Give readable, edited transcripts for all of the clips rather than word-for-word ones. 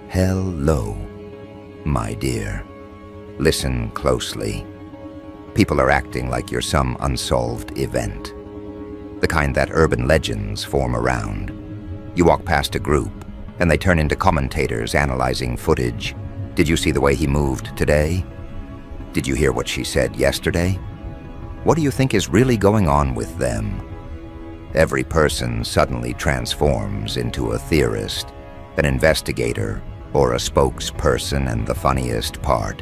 Hello, my dear. Listen closely. People are acting like you're some unsolved event. The kind that urban legends form around. You walk past a group, and they turn into commentators analyzing footage. Did you see the way he moved today? Did you hear what she said yesterday? What do you think is really going on with them? Every person suddenly transforms into a theorist, an investigator, or a spokesperson, and the funniest part,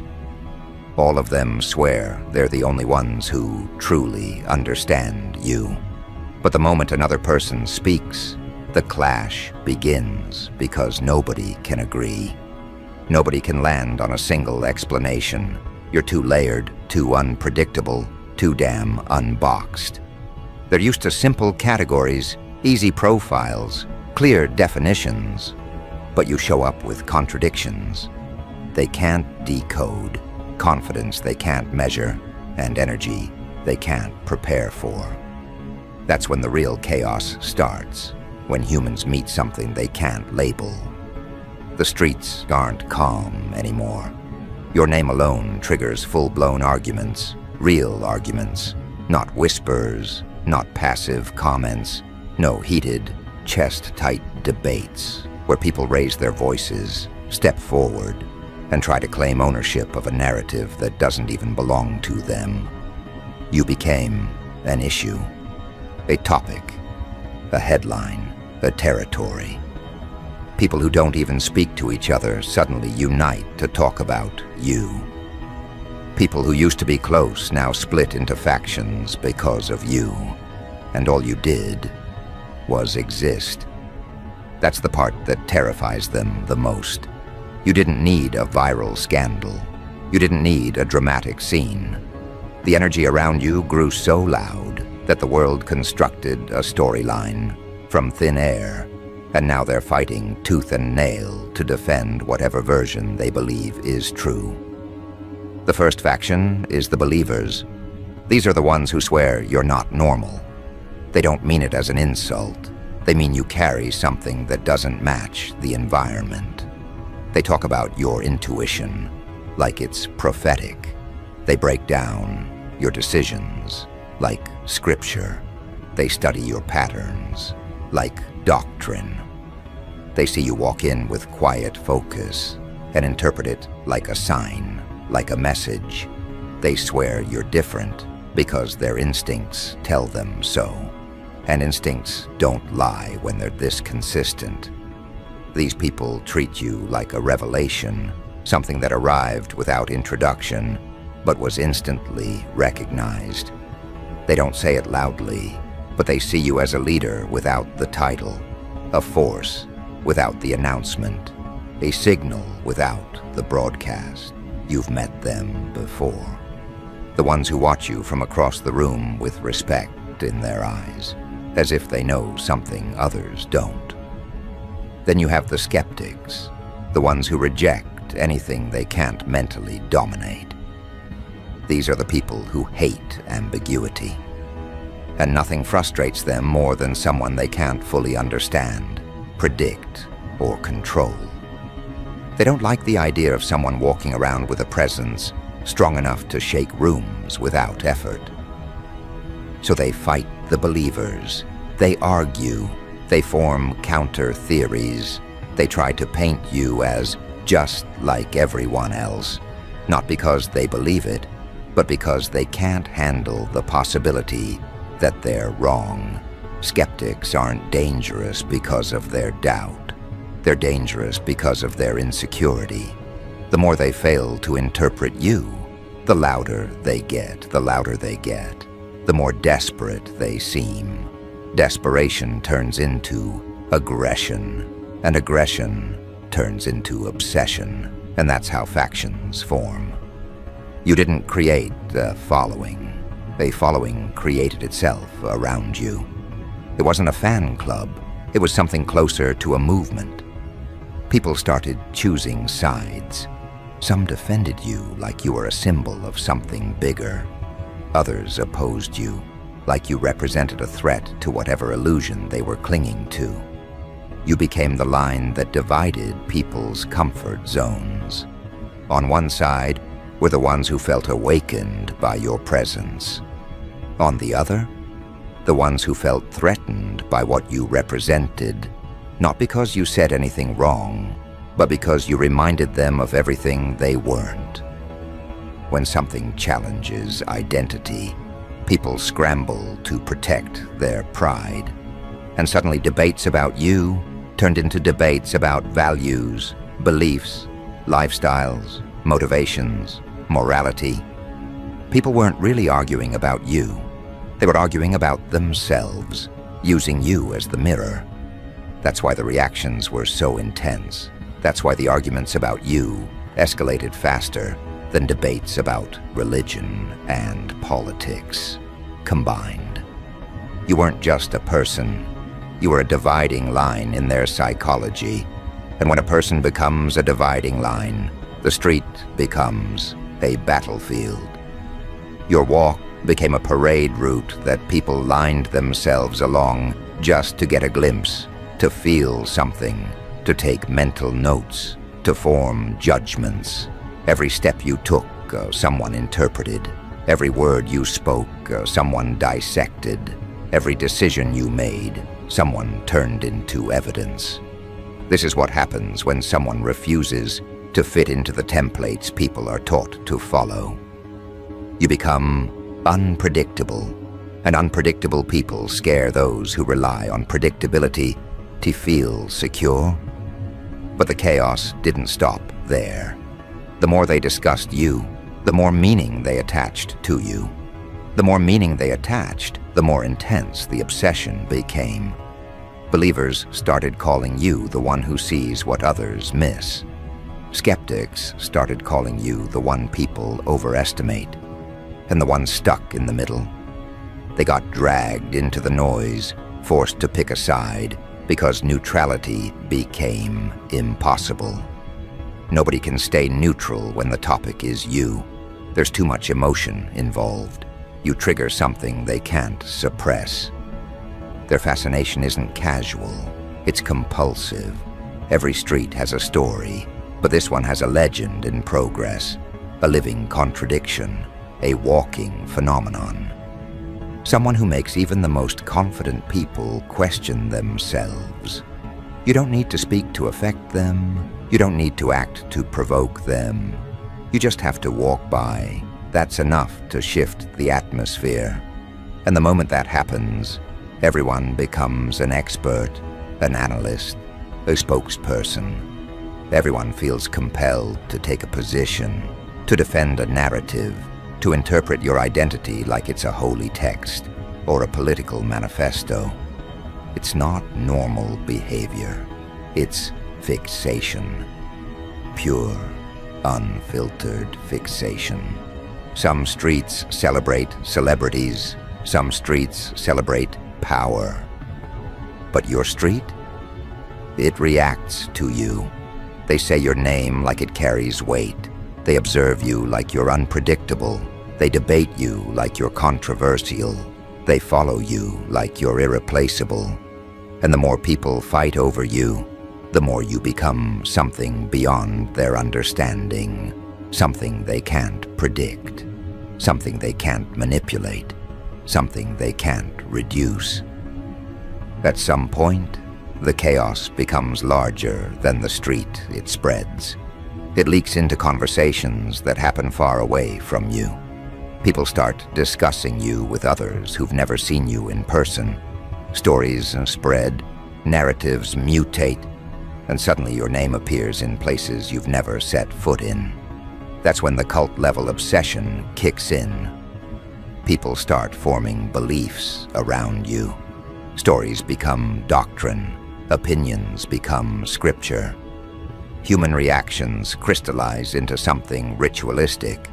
all of them swear they're the only ones who truly understand you. But the moment another person speaks, the clash begins because nobody can agree. Nobody can land on a single explanation. You're too layered, too unpredictable, too damn unboxed. They're used to simple categories, easy profiles, clear definitions. But you show up with contradictions. They can't decode, confidence they can't measure, and energy they can't prepare for. That's when the real chaos starts, when humans meet something they can't label. The streets aren't calm anymore. Your name alone triggers full-blown arguments, real arguments, not whispers, not passive comments, no heated, chest-tight debates where people raise their voices, step forward, and try to claim ownership of a narrative that doesn't even belong to them. You became an issue, a topic, a headline, a territory. People who don't even speak to each other suddenly unite to talk about you. People who used to be close now split into factions because of you, and all you did was exist. That's the part that terrifies them the most. You didn't need a viral scandal. You didn't need a dramatic scene. The energy around you grew so loud that the world constructed a storyline from thin air, and now they're fighting tooth and nail to defend whatever version they believe is true. The first faction is the believers. These are the ones who swear you're not normal. They don't mean it as an insult. They mean you carry something that doesn't match the environment. They talk about your intuition like it's prophetic. They break down your decisions like scripture. They study your patterns like doctrine. They see you walk in with quiet focus and interpret it like a sign, like a message. They swear you're different because their instincts tell them so. And instincts don't lie when they're this consistent. These people treat you like a revelation, something that arrived without introduction, but was instantly recognized. They don't say it loudly, but they see you as a leader without the title, a force without the announcement, a signal without the broadcast. You've met them before. The ones who watch you from across the room with respect in their eyes, as if they know something others don't. Then you have the skeptics, the ones who reject anything they can't mentally dominate. These are the people who hate ambiguity, and nothing frustrates them more than someone they can't fully understand, predict, or control. They don't like the idea of someone walking around with a presence strong enough to shake rooms without effort. So they fight the believers. They argue. They form counter-theories. They try to paint you as just like everyone else, not because they believe it, but because they can't handle the possibility that they're wrong. Skeptics aren't dangerous because of their doubt. They're dangerous because of their insecurity. The more they fail to interpret you, the louder they get, the more desperate they seem. Desperation turns into aggression, and aggression turns into obsession, and that's how factions form. You didn't create a following. A following created itself around you. It wasn't a fan club. It was something closer to a movement. People started choosing sides. Some defended you like you were a symbol of something bigger. Others opposed you, like you represented a threat to whatever illusion they were clinging to. You became the line that divided people's comfort zones. On one side were the ones who felt awakened by your presence. On the other, the ones who felt threatened by what you represented, not because you said anything wrong, but because you reminded them of everything they weren't. When something challenges identity, people scramble to protect their pride, and suddenly debates about you turned into debates about values, beliefs, lifestyles, motivations, morality. People weren't really arguing about you. They were arguing about themselves, using you as the mirror. That's why the reactions were so intense. That's why the arguments about you escalated faster than debates about religion and politics combined. You weren't just a person. You were a dividing line in their psychology. And when a person becomes a dividing line, the street becomes a battlefield. Your walk became a parade route that people lined themselves along just to get a glimpse, to feel something, to take mental notes, to form judgments. Every step you took, someone interpreted. Every word you spoke, someone dissected. Every decision you made, someone turned into evidence. This is what happens when someone refuses to fit into the templates people are taught to follow. You become unpredictable, and unpredictable people scare those who rely on predictability to feel secure. But the chaos didn't stop there. The more they discussed you, the more meaning they attached to you. The more meaning they attached, the more intense the obsession became. Believers started calling you the one who sees what others miss. Skeptics started calling you the one people overestimate, and the one stuck in the middle. They got dragged into the noise, forced to pick a side, because neutrality became impossible. Nobody can stay neutral when the topic is you. There's too much emotion involved. You trigger something they can't suppress. Their fascination isn't casual, it's compulsive. Every street has a story, but this one has a legend in progress, a living contradiction, a walking phenomenon. Someone who makes even the most confident people question themselves. You don't need to speak to affect them. You don't need to act to provoke them. You just have to walk by. That's enough to shift the atmosphere. And the moment that happens, everyone becomes an expert, an analyst, a spokesperson. Everyone feels compelled to take a position, to defend a narrative, to interpret your identity like it's a holy text or a political manifesto. It's not normal behavior. It's fixation. Pure, unfiltered fixation. Some streets celebrate celebrities. Some streets celebrate power. But your street? It reacts to you. They say your name like it carries weight. They observe you like you're unpredictable. They debate you like you're controversial. They follow you like you're irreplaceable. And the more people fight over you, the more you become something beyond their understanding, something they can't predict, something they can't manipulate, something they can't reduce. At some point, the chaos becomes larger than the street it spreads. It leaks into conversations that happen far away from you. People start discussing you with others who've never seen you in person. Stories spread, narratives mutate, and suddenly your name appears in places you've never set foot in. That's when the cult-level obsession kicks in. People start forming beliefs around you. Stories become doctrine. Opinions become scripture. Human reactions crystallize into something ritualistic.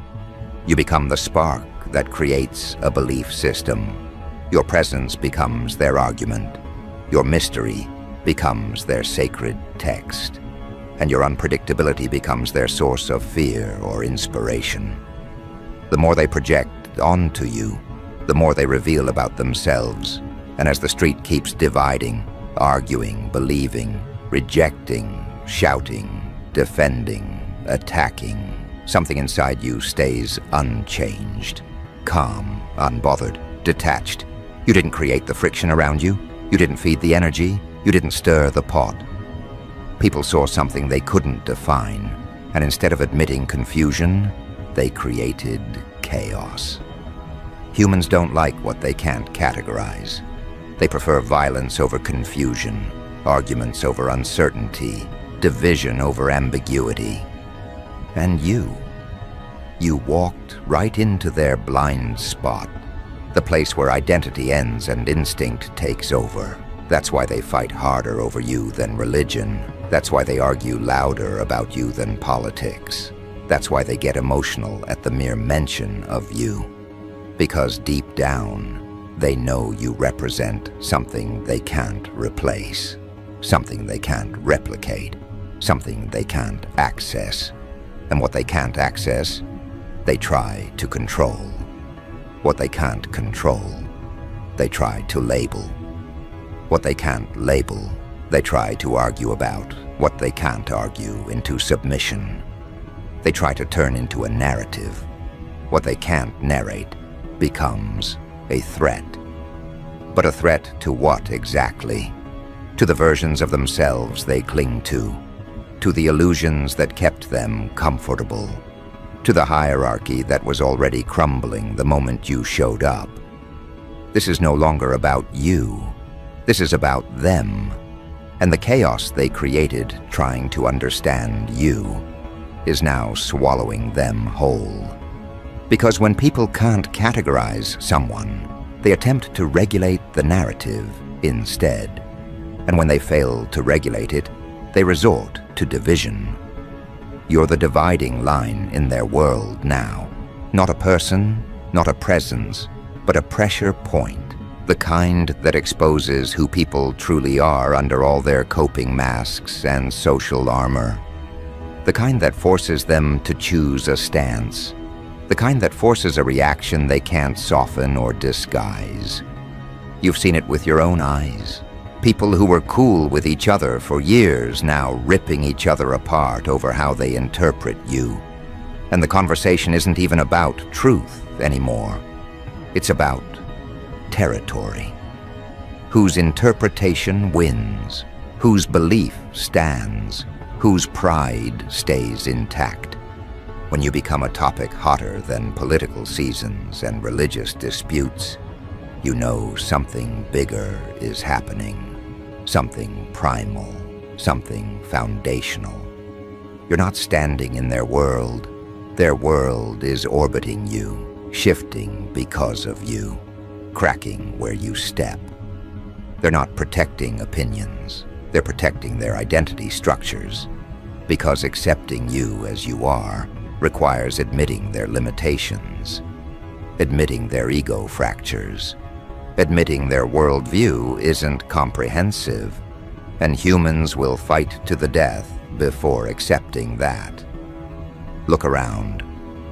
You become the spark that creates a belief system. Your presence becomes their argument. Your mystery becomes their sacred text. And your unpredictability becomes their source of fear or inspiration. The more they project onto you, the more they reveal about themselves. And as the street keeps dividing, arguing, believing, rejecting, shouting, defending, attacking. Something inside you stays unchanged, calm, unbothered, detached. You didn't create the friction around you. You didn't feed the energy. You didn't stir the pot. People saw something they couldn't define, and instead of admitting confusion, they created chaos. Humans don't like what they can't categorize. They prefer violence over confusion, arguments over uncertainty, division over ambiguity. And you walked right into their blind spot, the place where identity ends and instinct takes over. That's why they fight harder over you than religion. That's why they argue louder about you than politics. That's why they get emotional at the mere mention of you. Because deep down, they know you represent something they can't replace, something they can't replicate, something they can't access. And what they can't access, they try to control. What they can't control, they try to label. What they can't label, they try to argue about. What they can't argue into submission. They try to turn into a narrative. What they can't narrate becomes a threat. But a threat to what exactly? To the versions of themselves they cling to the illusions that kept them comfortable, to the hierarchy that was already crumbling the moment you showed up. This is no longer about you. This is about them, and the chaos they created trying to understand you is now swallowing them whole. Because when people can't categorize someone, they attempt to regulate the narrative instead. And when they fail to regulate it, they resort to division. You're the dividing line in their world now. Not a person, not a presence, but a pressure point. The kind that exposes who people truly are under all their coping masks and social armor. The kind that forces them to choose a stance. The kind that forces a reaction they can't soften or disguise. You've seen it with your own eyes. People who were cool with each other for years now ripping each other apart over how they interpret you. And the conversation isn't even about truth anymore. It's about territory. Whose interpretation wins, whose belief stands, whose pride stays intact. When you become a topic hotter than political seasons and religious disputes, you know something bigger is happening. Something primal, something foundational. You're not standing in their world. Their world is orbiting you, shifting because of you, cracking where you step. They're not protecting opinions. They're protecting their identity structures. Because accepting you as you are requires admitting their limitations, admitting their ego fractures, admitting their worldview isn't comprehensive, and humans will fight to the death before accepting that. Look around.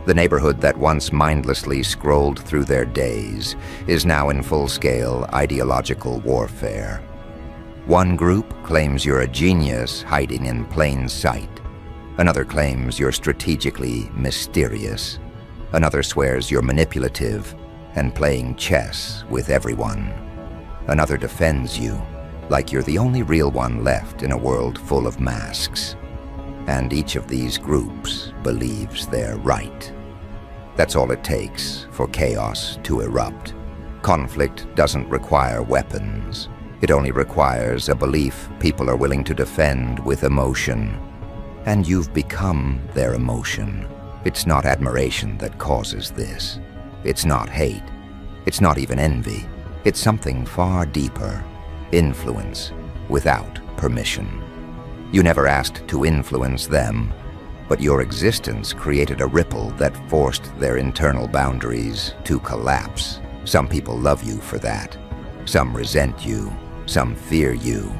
The neighborhood that once mindlessly scrolled through their days is now in full-scale ideological warfare. One group claims you're a genius hiding in plain sight. Another claims you're strategically mysterious. Another swears you're manipulative and playing chess with everyone. Another defends you, like you're the only real one left in a world full of masks. And each of these groups believes they're right. That's all it takes for chaos to erupt. Conflict doesn't require weapons. It only requires a belief people are willing to defend with emotion. And you've become their emotion. It's not admiration that causes this. It's not hate. It's not even envy. It's something far deeper. Influence without permission. You never asked to influence them, but your existence created a ripple that forced their internal boundaries to collapse. Some people love you for that. Some resent you. Some fear you.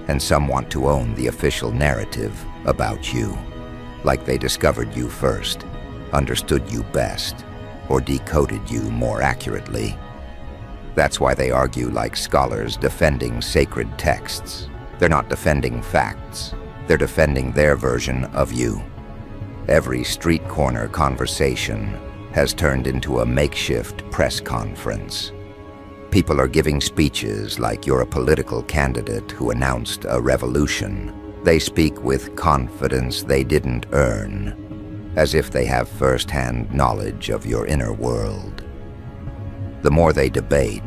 And some want to own the official narrative about you. Like they discovered you first, understood you best, or decoded you more accurately. That's why they argue like scholars defending sacred texts. They're not defending facts. They're defending their version of you. Every street corner conversation has turned into a makeshift press conference. People are giving speeches like you're a political candidate who announced a revolution. They speak with confidence they didn't earn, as if they have first-hand knowledge of your inner world. The more they debate,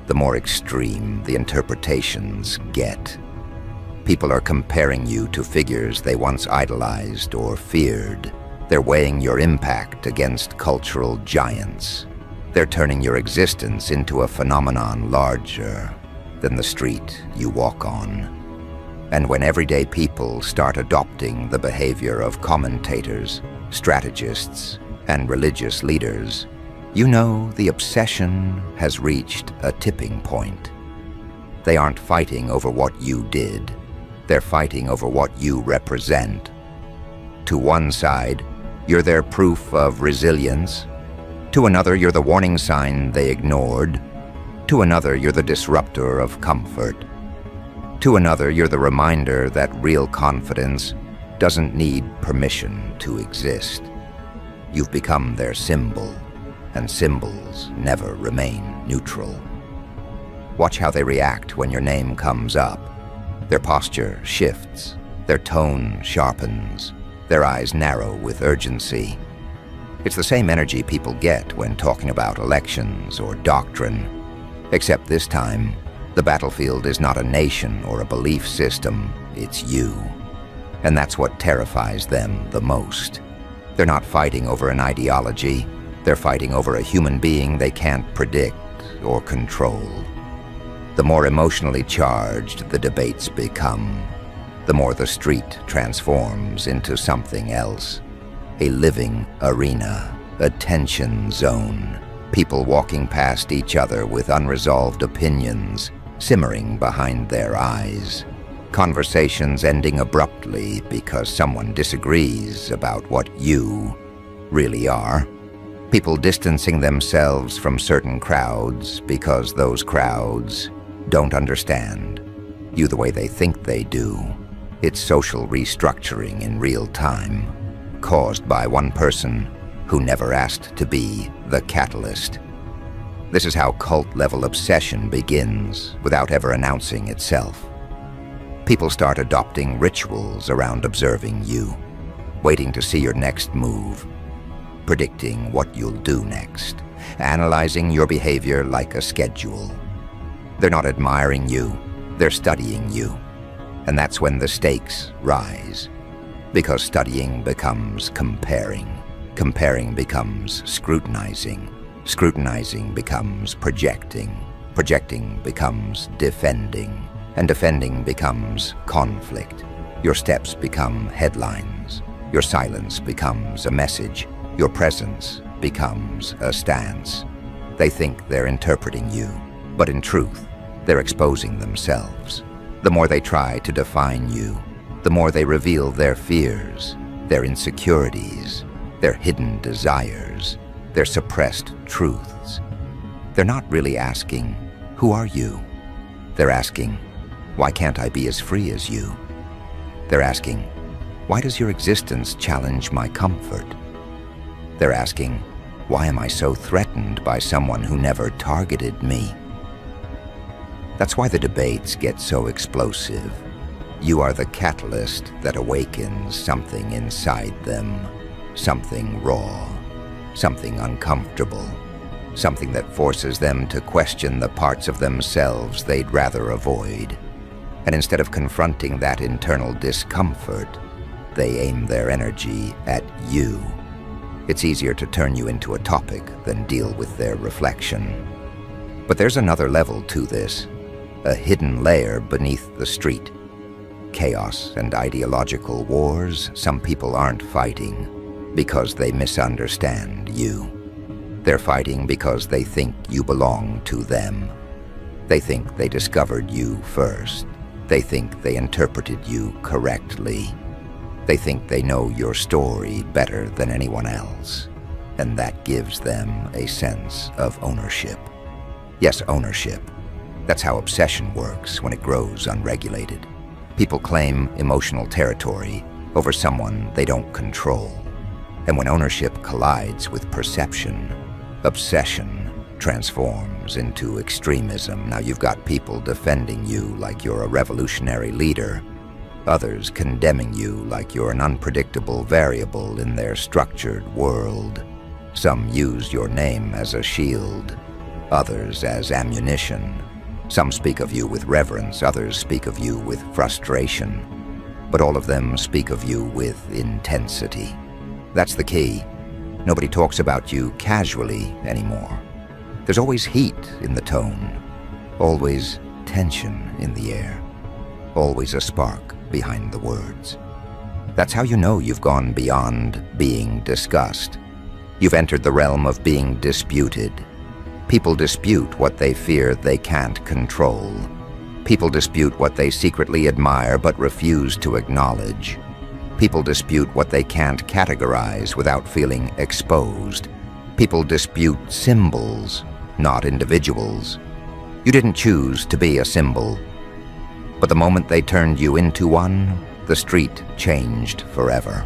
the more extreme the interpretations get. People are comparing you to figures they once idolized or feared. They're weighing your impact against cultural giants. They're turning your existence into a phenomenon larger than the street you walk on. And when everyday people start adopting the behavior of commentators, strategists, and religious leaders, you know the obsession has reached a tipping point. They aren't fighting over what you did. They're fighting over what you represent. To one side, you're their proof of resilience. To another, you're the warning sign they ignored. To another, you're the disruptor of comfort. To another, you're the reminder that real confidence doesn't need permission to exist. You've become their symbol, and symbols never remain neutral. Watch how they react when your name comes up. Their posture shifts, their tone sharpens, their eyes narrow with urgency. It's the same energy people get when talking about elections or doctrine, except this time, the battlefield is not a nation or a belief system, it's you. And that's what terrifies them the most. They're not fighting over an ideology, they're fighting over a human being they can't predict or control. The more emotionally charged the debates become, the more the street transforms into something else. A living arena, a tension zone, people walking past each other with unresolved opinions simmering behind their eyes. Conversations ending abruptly because someone disagrees about what you really are. People distancing themselves from certain crowds because those crowds don't understand you the way they think they do. It's social restructuring in real time, caused by one person who never asked to be the catalyst. This is how cult-level obsession begins without ever announcing itself. People start adopting rituals around observing you, waiting to see your next move, predicting what you'll do next, analyzing your behavior like a schedule. They're not admiring you, they're studying you. And that's when the stakes rise. Because studying becomes comparing. Comparing becomes scrutinizing. Scrutinizing becomes projecting. Projecting becomes defending. And defending becomes conflict. Your steps become headlines. Your silence becomes a message. Your presence becomes a stance. They think they're interpreting you, but in truth, they're exposing themselves. The more they try to define you, the more they reveal their fears, their insecurities, their hidden desires, their suppressed truths. They're not really asking, "Who are you?" They're asking, "Why can't I be as free as you?" They're asking, "Why does your existence challenge my comfort?" They're asking, "Why am I so threatened by someone who never targeted me?" That's why the debates get so explosive. You are the catalyst that awakens something inside them, something raw, something uncomfortable, something that forces them to question the parts of themselves they'd rather avoid. And instead of confronting that internal discomfort, they aim their energy at you. It's easier to turn you into a topic than deal with their reflection. But there's another level to this, a hidden layer beneath the street. Chaos and ideological wars some people aren't fighting because they misunderstand you. They're fighting because they think you belong to them. They think they discovered you first. They think they interpreted you correctly. They think they know your story better than anyone else, and that gives them a sense of ownership. Yes, ownership. That's how obsession works when it grows unregulated. People claim emotional territory over someone they don't control. And when ownership collides with perception, obsession transforms into extremism. Now you've got people defending you like you're a revolutionary leader, others condemning you like you're an unpredictable variable in their structured world. Some use your name as a shield, others as ammunition. Some speak of you with reverence, others speak of you with frustration. But all of them speak of you with intensity. That's the key. Nobody talks about you casually anymore. There's always heat in the tone, always tension in the air, always a spark behind the words. That's how you know you've gone beyond being discussed. You've entered the realm of being disputed. People dispute what they fear they can't control. People dispute what they secretly admire but refuse to acknowledge. People dispute what they can't categorize without feeling exposed. People dispute symbols, not individuals. You didn't choose to be a symbol, but the moment they turned you into one, the street changed forever.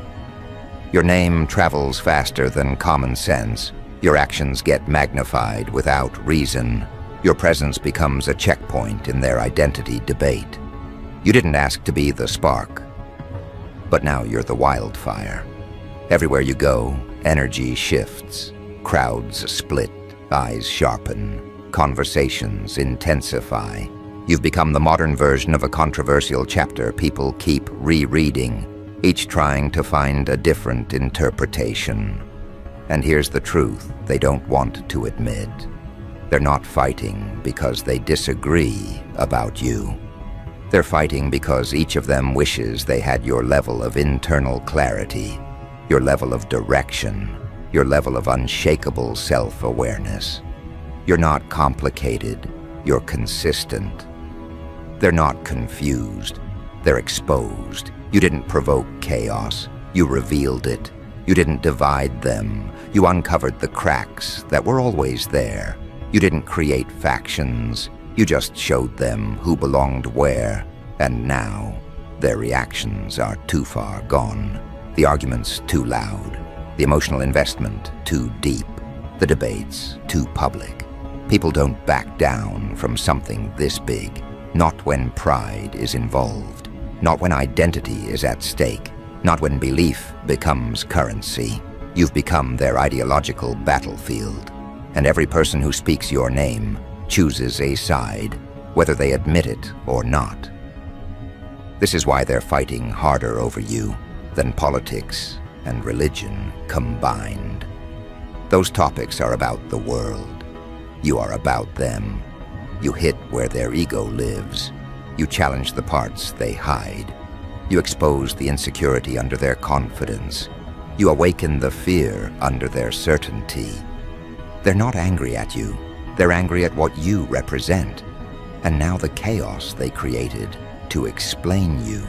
Your name travels faster than common sense. Your actions get magnified without reason. Your presence becomes a checkpoint in their identity debate. You didn't ask to be the spark, but now you're the wildfire. Everywhere you go, energy shifts. Crowds split, eyes sharpen, conversations intensify. You've become the modern version of a controversial chapter people keep rereading, each trying to find a different interpretation. And here's the truth they don't want to admit. They're not fighting because they disagree about you. They're fighting because each of them wishes they had your level of internal clarity, your level of direction, your level of unshakable self-awareness. You're not complicated, you're consistent. They're not confused, they're exposed. You didn't provoke chaos, you revealed it. You didn't divide them, you uncovered the cracks that were always there. You didn't create factions, you just showed them who belonged where, and now their reactions are too far gone. The arguments too loud, the emotional investment too deep, the debates too public. People don't back down from something this big, not when pride is involved, not when identity is at stake, not when belief becomes currency. You've become their ideological battlefield, and every person who speaks your name chooses a side, whether they admit it or not. This is why they're fighting harder over you than politics and religion combined. Those topics are about the world. You are about them. You hit where their ego lives. You challenge the parts they hide. You expose the insecurity under their confidence. You awaken the fear under their certainty. They're not angry at you. They're angry at what you represent. And now the chaos they created to explain you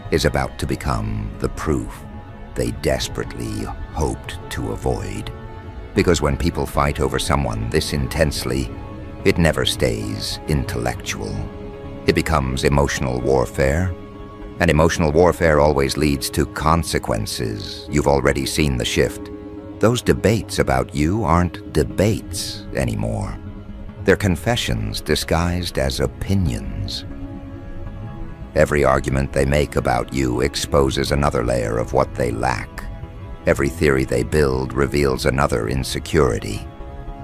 is about to become the proof they desperately hoped to avoid. Because when people fight over someone this intensely, it never stays intellectual. It becomes emotional warfare. And emotional warfare always leads to consequences. You've already seen the shift. Those debates about you aren't debates anymore. They're confessions disguised as opinions. Every argument they make about you exposes another layer of what they lack. Every theory they build reveals another insecurity.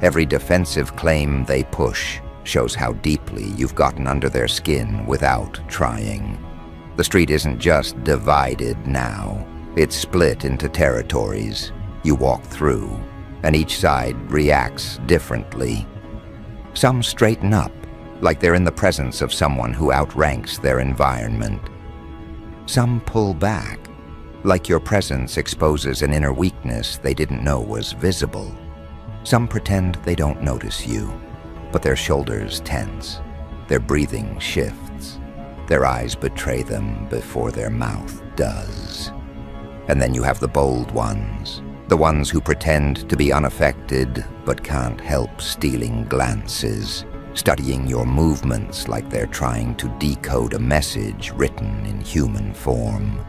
Every defensive claim they push shows how deeply you've gotten under their skin without trying. The street isn't just divided now. It's split into territories. You walk through, and each side reacts differently. Some straighten up, like they're in the presence of someone who outranks their environment. Some pull back, like your presence exposes an inner weakness they didn't know was visible. Some pretend they don't notice you, but their shoulders tense, their breathing shifts, their eyes betray them before their mouth does. And then you have the bold ones, the ones who pretend to be unaffected but can't help stealing glances. studying your movements like they're trying to decode a message written in human form.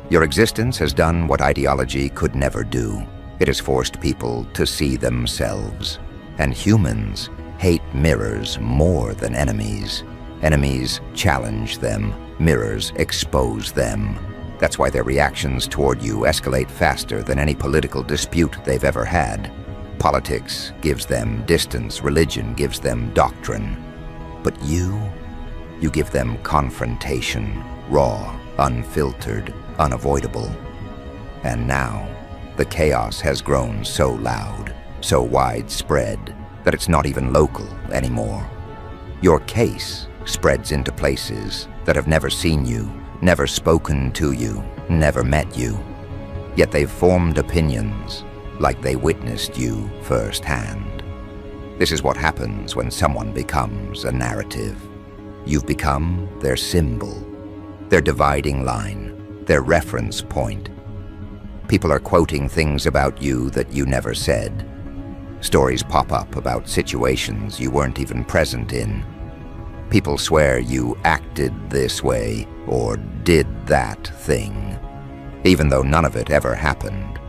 Your existence has done what ideology could never do. It has forced people to see themselves. And humans hate mirrors more than enemies. Enemies challenge them. Mirrors expose them. That's why their reactions toward you escalate faster than any political dispute they've ever had. Politics gives them distance, religion gives them doctrine. But you give them confrontation, raw, unfiltered, unavoidable. And now, the chaos has grown so loud, so widespread, that it's not even local anymore. Your case spreads into places that have never seen you, never spoken to you, never met you. Yet they've formed opinions like they witnessed you firsthand. This is what happens when someone becomes a narrative. You've become their symbol, their dividing line, their reference point. People are quoting things about you that you never said. Stories pop up about situations you weren't even present in. People swear you acted this way or did that thing, even though none of it ever happened.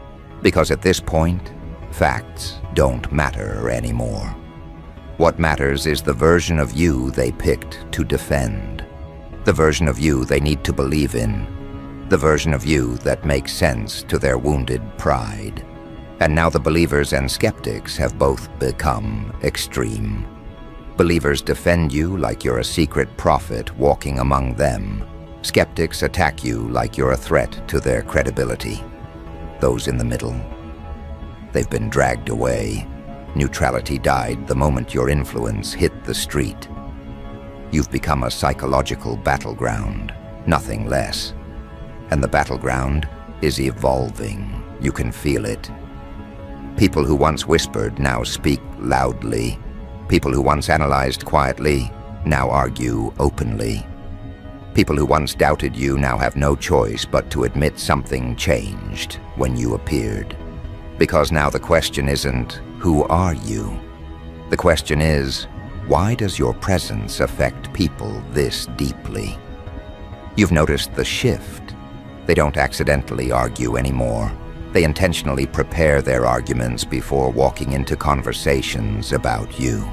Because at this point, facts don't matter anymore. What matters is the version of you they picked to defend, the version of you they need to believe in, the version of you that makes sense to their wounded pride. And now the believers and skeptics have both become extreme. Believers defend you like you're a secret prophet walking among them. Skeptics attack you like you're a threat to their credibility. Those in the middle, they've been dragged away. Neutrality died the moment your influence hit the street. You've become a psychological battleground, nothing less. And the battleground is evolving. You can feel it. People who once whispered now speak loudly. People who once analyzed quietly now argue openly. People who once doubted you now have no choice but to admit something changed when you appeared. Because now the question isn't, who are you? The question is, why does your presence affect people this deeply? You've noticed the shift. They don't accidentally argue anymore. They intentionally prepare their arguments before walking into conversations about you.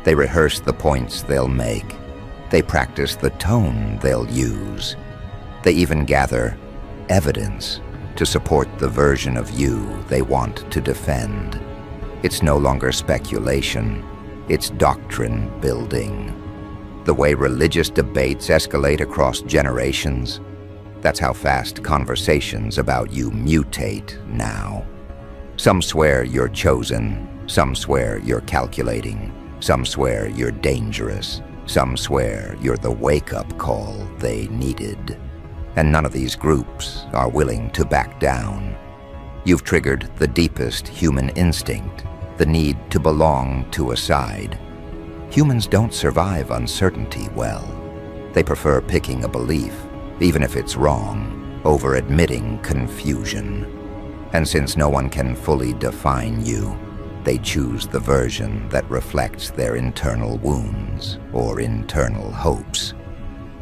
They rehearse the points they'll make. They practice the tone they'll use. They even gather evidence to support the version of you they want to defend. It's no longer speculation, it's doctrine building. The way religious debates escalate across generations, that's how fast conversations about you mutate now. Some swear you're chosen, some swear you're calculating, some swear you're dangerous. Some swear you're the wake-up call they needed. And none of these groups are willing to back down. You've triggered the deepest human instinct, the need to belong to a side. Humans don't survive uncertainty well. They prefer picking a belief, even if it's wrong, over admitting confusion. And since no one can fully define you, they choose the version that reflects their internal wounds or internal hopes.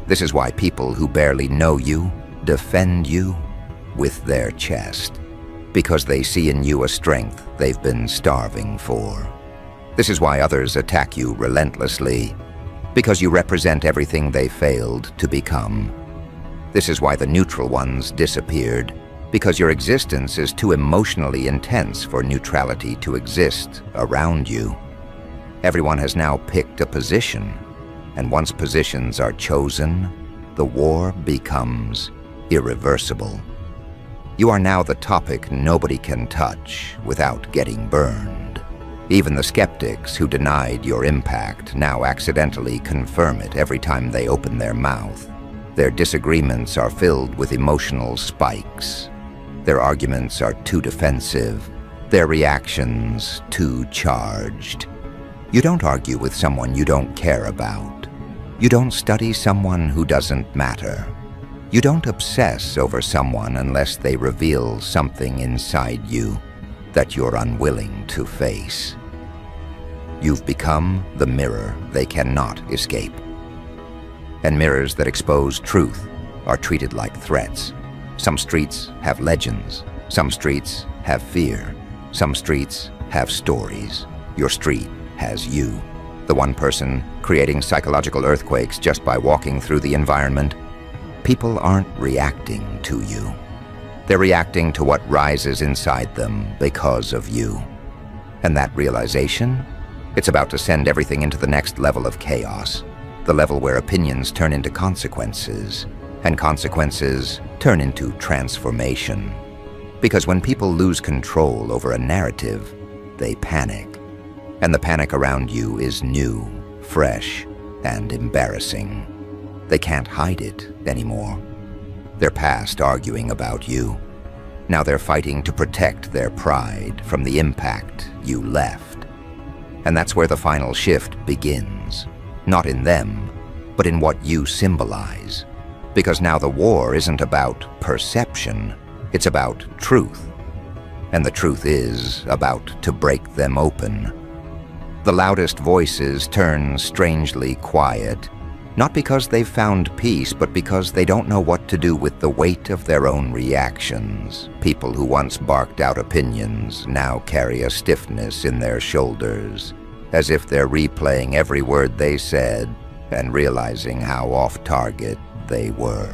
This is why people who barely know you defend you with their chest, because they see in you a strength they've been starving for. This is why others attack you relentlessly, because you represent everything they failed to become. This is why the neutral ones disappeared, because your existence is too emotionally intense for neutrality to exist around you. Everyone has now picked a position, and once positions are chosen, the war becomes irreversible. You are now the topic nobody can touch without getting burned. Even the skeptics who denied your impact now accidentally confirm it every time they open their mouth. Their disagreements are filled with emotional spikes. Their arguments are too defensive, their reactions too charged. You don't argue with someone you don't care about. You don't study someone who doesn't matter. You don't obsess over someone unless they reveal something inside you that you're unwilling to face. You've become the mirror they cannot escape. And mirrors that expose truth are treated like threats. Some streets have legends. Some streets have fear. Some streets have stories. Your street has you. The one person creating psychological earthquakes just by walking through the environment. People aren't reacting to you. They're reacting to what rises inside them because of you. And that realization, it's about to send everything into the next level of chaos, the level where opinions turn into consequences, and consequences turn into transformation. Because when people lose control over a narrative, they panic. And the panic around you is new, fresh, and embarrassing. They can't hide it anymore. They're past arguing about you. Now they're fighting to protect their pride from the impact you left. And that's where the final shift begins. Not in them, but in what you symbolize. Because now the war isn't about perception, it's about truth. And the truth is about to break them open. The loudest voices turn strangely quiet, not because they've found peace, but because they don't know what to do with the weight of their own reactions. People who once barked out opinions now carry a stiffness in their shoulders, as if they're replaying every word they said and realizing how off-target they were.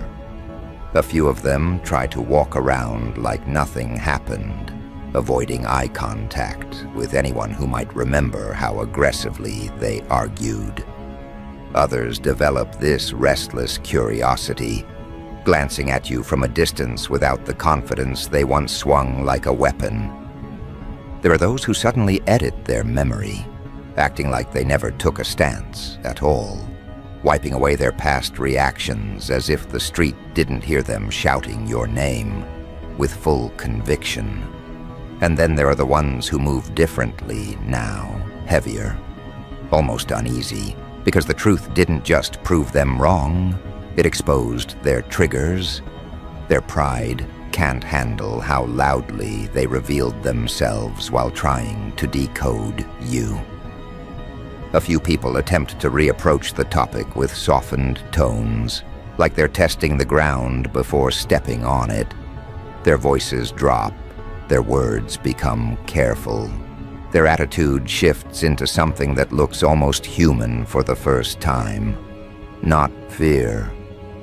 A few of them try to walk around like nothing happened, avoiding eye contact with anyone who might remember how aggressively they argued. Others develop this restless curiosity, glancing at you from a distance without the confidence they once swung like a weapon. There are those who suddenly edit their memory, acting like they never took a stance at all, wiping away their past reactions as if the street didn't hear them shouting your name with full conviction. And then there are the ones who move differently now, heavier, almost uneasy, because the truth didn't just prove them wrong, it exposed their triggers. Their pride can't handle how loudly they revealed themselves while trying to decode you. A few people attempt to reapproach the topic with softened tones, like they're testing the ground before stepping on it. Their voices drop. Their words become careful. Their attitude shifts into something that looks almost human for the first time. Not fear,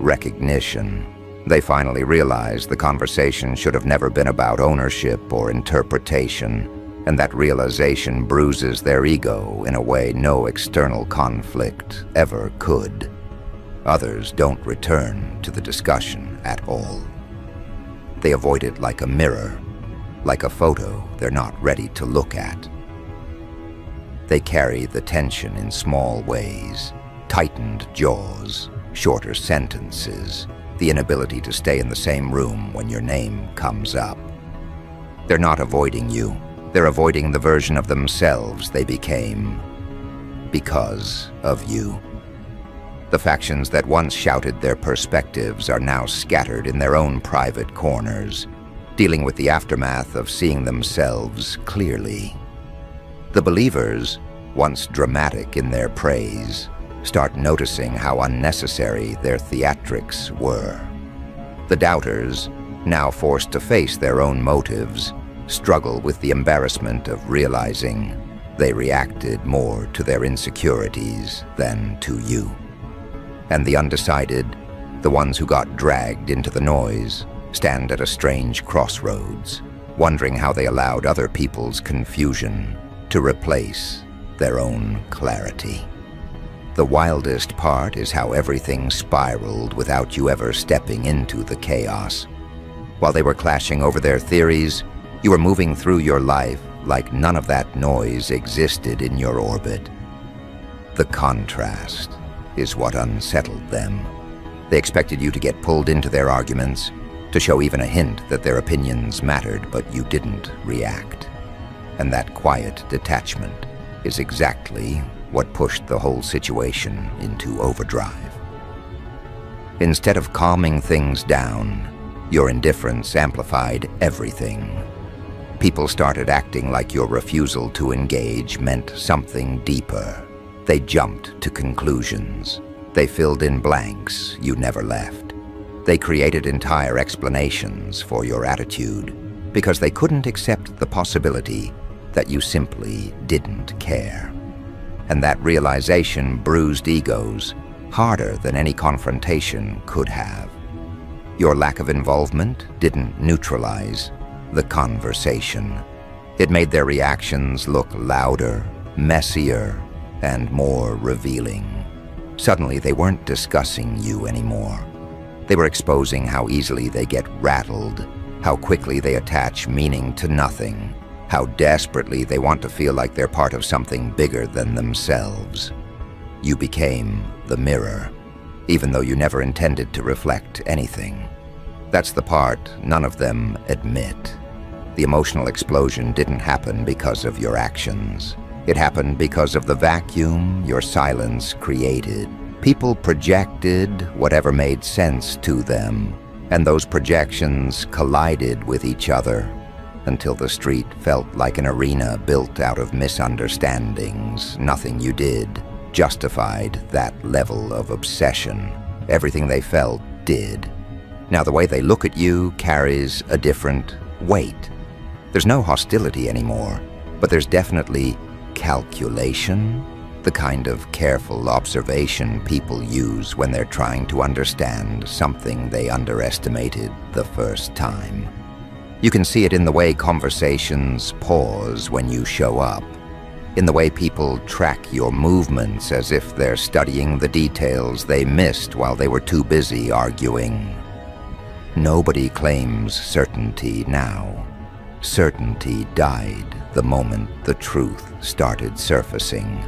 recognition. They finally realize the conversation should have never been about ownership or interpretation, and that realization bruises their ego in a way no external conflict ever could. Others don't return to the discussion at all. They avoid it like a mirror, like a photo they're not ready to look at. They carry the tension in small ways, tightened jaws, shorter sentences, the inability to stay in the same room when your name comes up. They're not avoiding you, they're avoiding the version of themselves they became because of you. The factions that once shouted their perspectives are now scattered in their own private corners, dealing with the aftermath of seeing themselves clearly. The believers, once dramatic in their praise, start noticing how unnecessary their theatrics were. The doubters, now forced to face their own motives, struggle with the embarrassment of realizing they reacted more to their insecurities than to you. And the undecided, the ones who got dragged into the noise, stand at a strange crossroads, wondering how they allowed other people's confusion to replace their own clarity. The wildest part is how everything spiraled without you ever stepping into the chaos. While they were clashing over their theories, you were moving through your life like none of that noise existed in your orbit. The contrast is what unsettled them. They expected you to get pulled into their arguments, to show even a hint that their opinions mattered, but you didn't react. And that quiet detachment is exactly what pushed the whole situation into overdrive. Instead of calming things down, your indifference amplified everything. People started acting like your refusal to engage meant something deeper. They jumped to conclusions. They filled in blanks you never left. They created entire explanations for your attitude because they couldn't accept the possibility that you simply didn't care. And that realization bruised egos harder than any confrontation could have. Your lack of involvement didn't neutralize the conversation. It made their reactions look louder, messier, and more revealing. Suddenly, they weren't discussing you anymore. They were exposing how easily they get rattled, how quickly they attach meaning to nothing, how desperately they want to feel like they're part of something bigger than themselves. You became the mirror, even though you never intended to reflect anything. That's the part none of them admit. The emotional explosion didn't happen because of your actions. It happened because of the vacuum your silence created. People projected whatever made sense to them, and those projections collided with each other until the street felt like an arena built out of misunderstandings. Nothing you did justified that level of obsession. Everything they felt did. Now the way they look at you carries a different weight. There's no hostility anymore, but there's definitely calculation, the kind of careful observation people use when they're trying to understand something they underestimated the first time. You can see it in the way conversations pause when you show up, in the way people track your movements as if they're studying the details they missed while they were too busy arguing. Nobody claims certainty now. Certainty died the moment the truth started surfacing.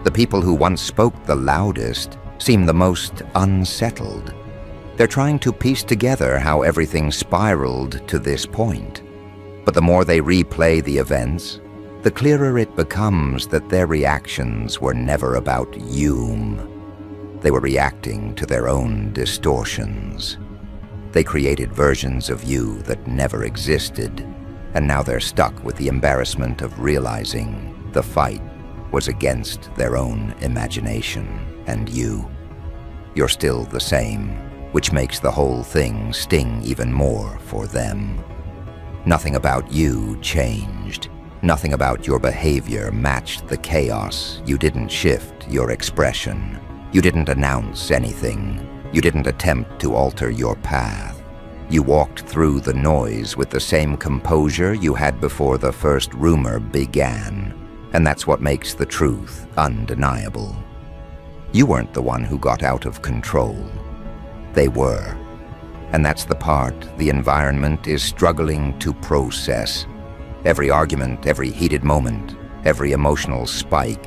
The people who once spoke the loudest seem the most unsettled. They're trying to piece together how everything spiraled to this point. But the more they replay the events, the clearer it becomes that their reactions were never about you. They were reacting to their own distortions. They created versions of you that never existed, and now they're stuck with the embarrassment of realizing the fight was against their own imagination and you. You're still the same, which makes the whole thing sting even more for them. Nothing about you changed. Nothing about your behavior matched the chaos. You didn't shift your expression. You didn't announce anything. You didn't attempt to alter your path. You walked through the noise with the same composure you had before the first rumor began. And that's what makes the truth undeniable. You weren't the one who got out of control. They were. And that's the part the environment is struggling to process. Every argument, every heated moment, every emotional spike,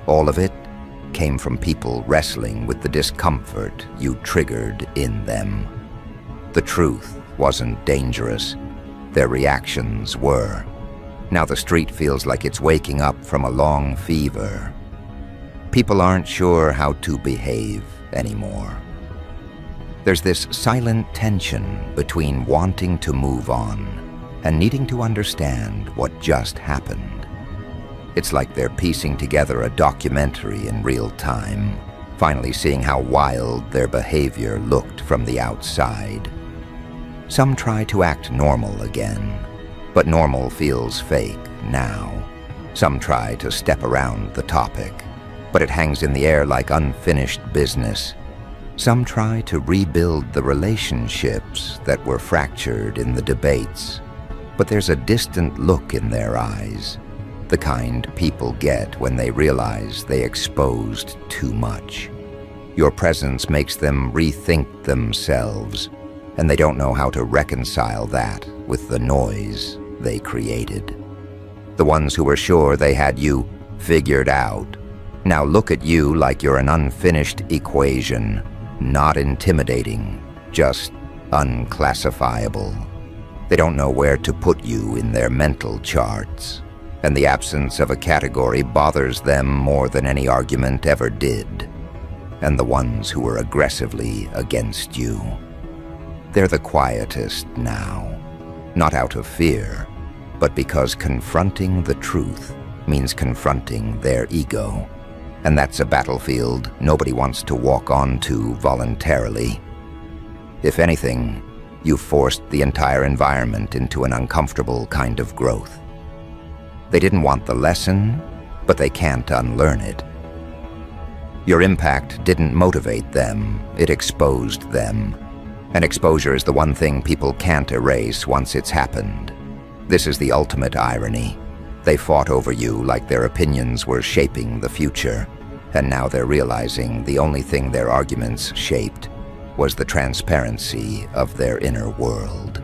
all of it came from people wrestling with the discomfort you triggered in them. The truth wasn't dangerous. Their reactions were. Now the street feels like it's waking up from a long fever. People aren't sure how to behave anymore. There's this silent tension between wanting to move on and needing to understand what just happened. It's like they're piecing together a documentary in real time, finally seeing how wild their behavior looked from the outside. Some try to act normal again, but normal feels fake now. Some try to step around the topic, but it hangs in the air like unfinished business. Some try to rebuild the relationships that were fractured in the debates, but there's a distant look in their eyes, the kind people get when they realize they exposed too much. Your presence makes them rethink themselves, and they don't know how to reconcile that with the noise they created. The ones who were sure they had you figured out now look at you like you're an unfinished equation, not intimidating, just unclassifiable. They don't know where to put you in their mental charts, and the absence of a category bothers them more than any argument ever did. And the ones who were aggressively against you, they're the quietest now, not out of fear, but because confronting the truth means confronting their ego. And that's a battlefield nobody wants to walk onto voluntarily. If anything, you've forced the entire environment into an uncomfortable kind of growth. They didn't want the lesson, but they can't unlearn it. Your impact didn't motivate them, it exposed them. And exposure is the one thing people can't erase once it's happened. This is the ultimate irony. They fought over you like their opinions were shaping the future, and now they're realizing the only thing their arguments shaped was the transparency of their inner world.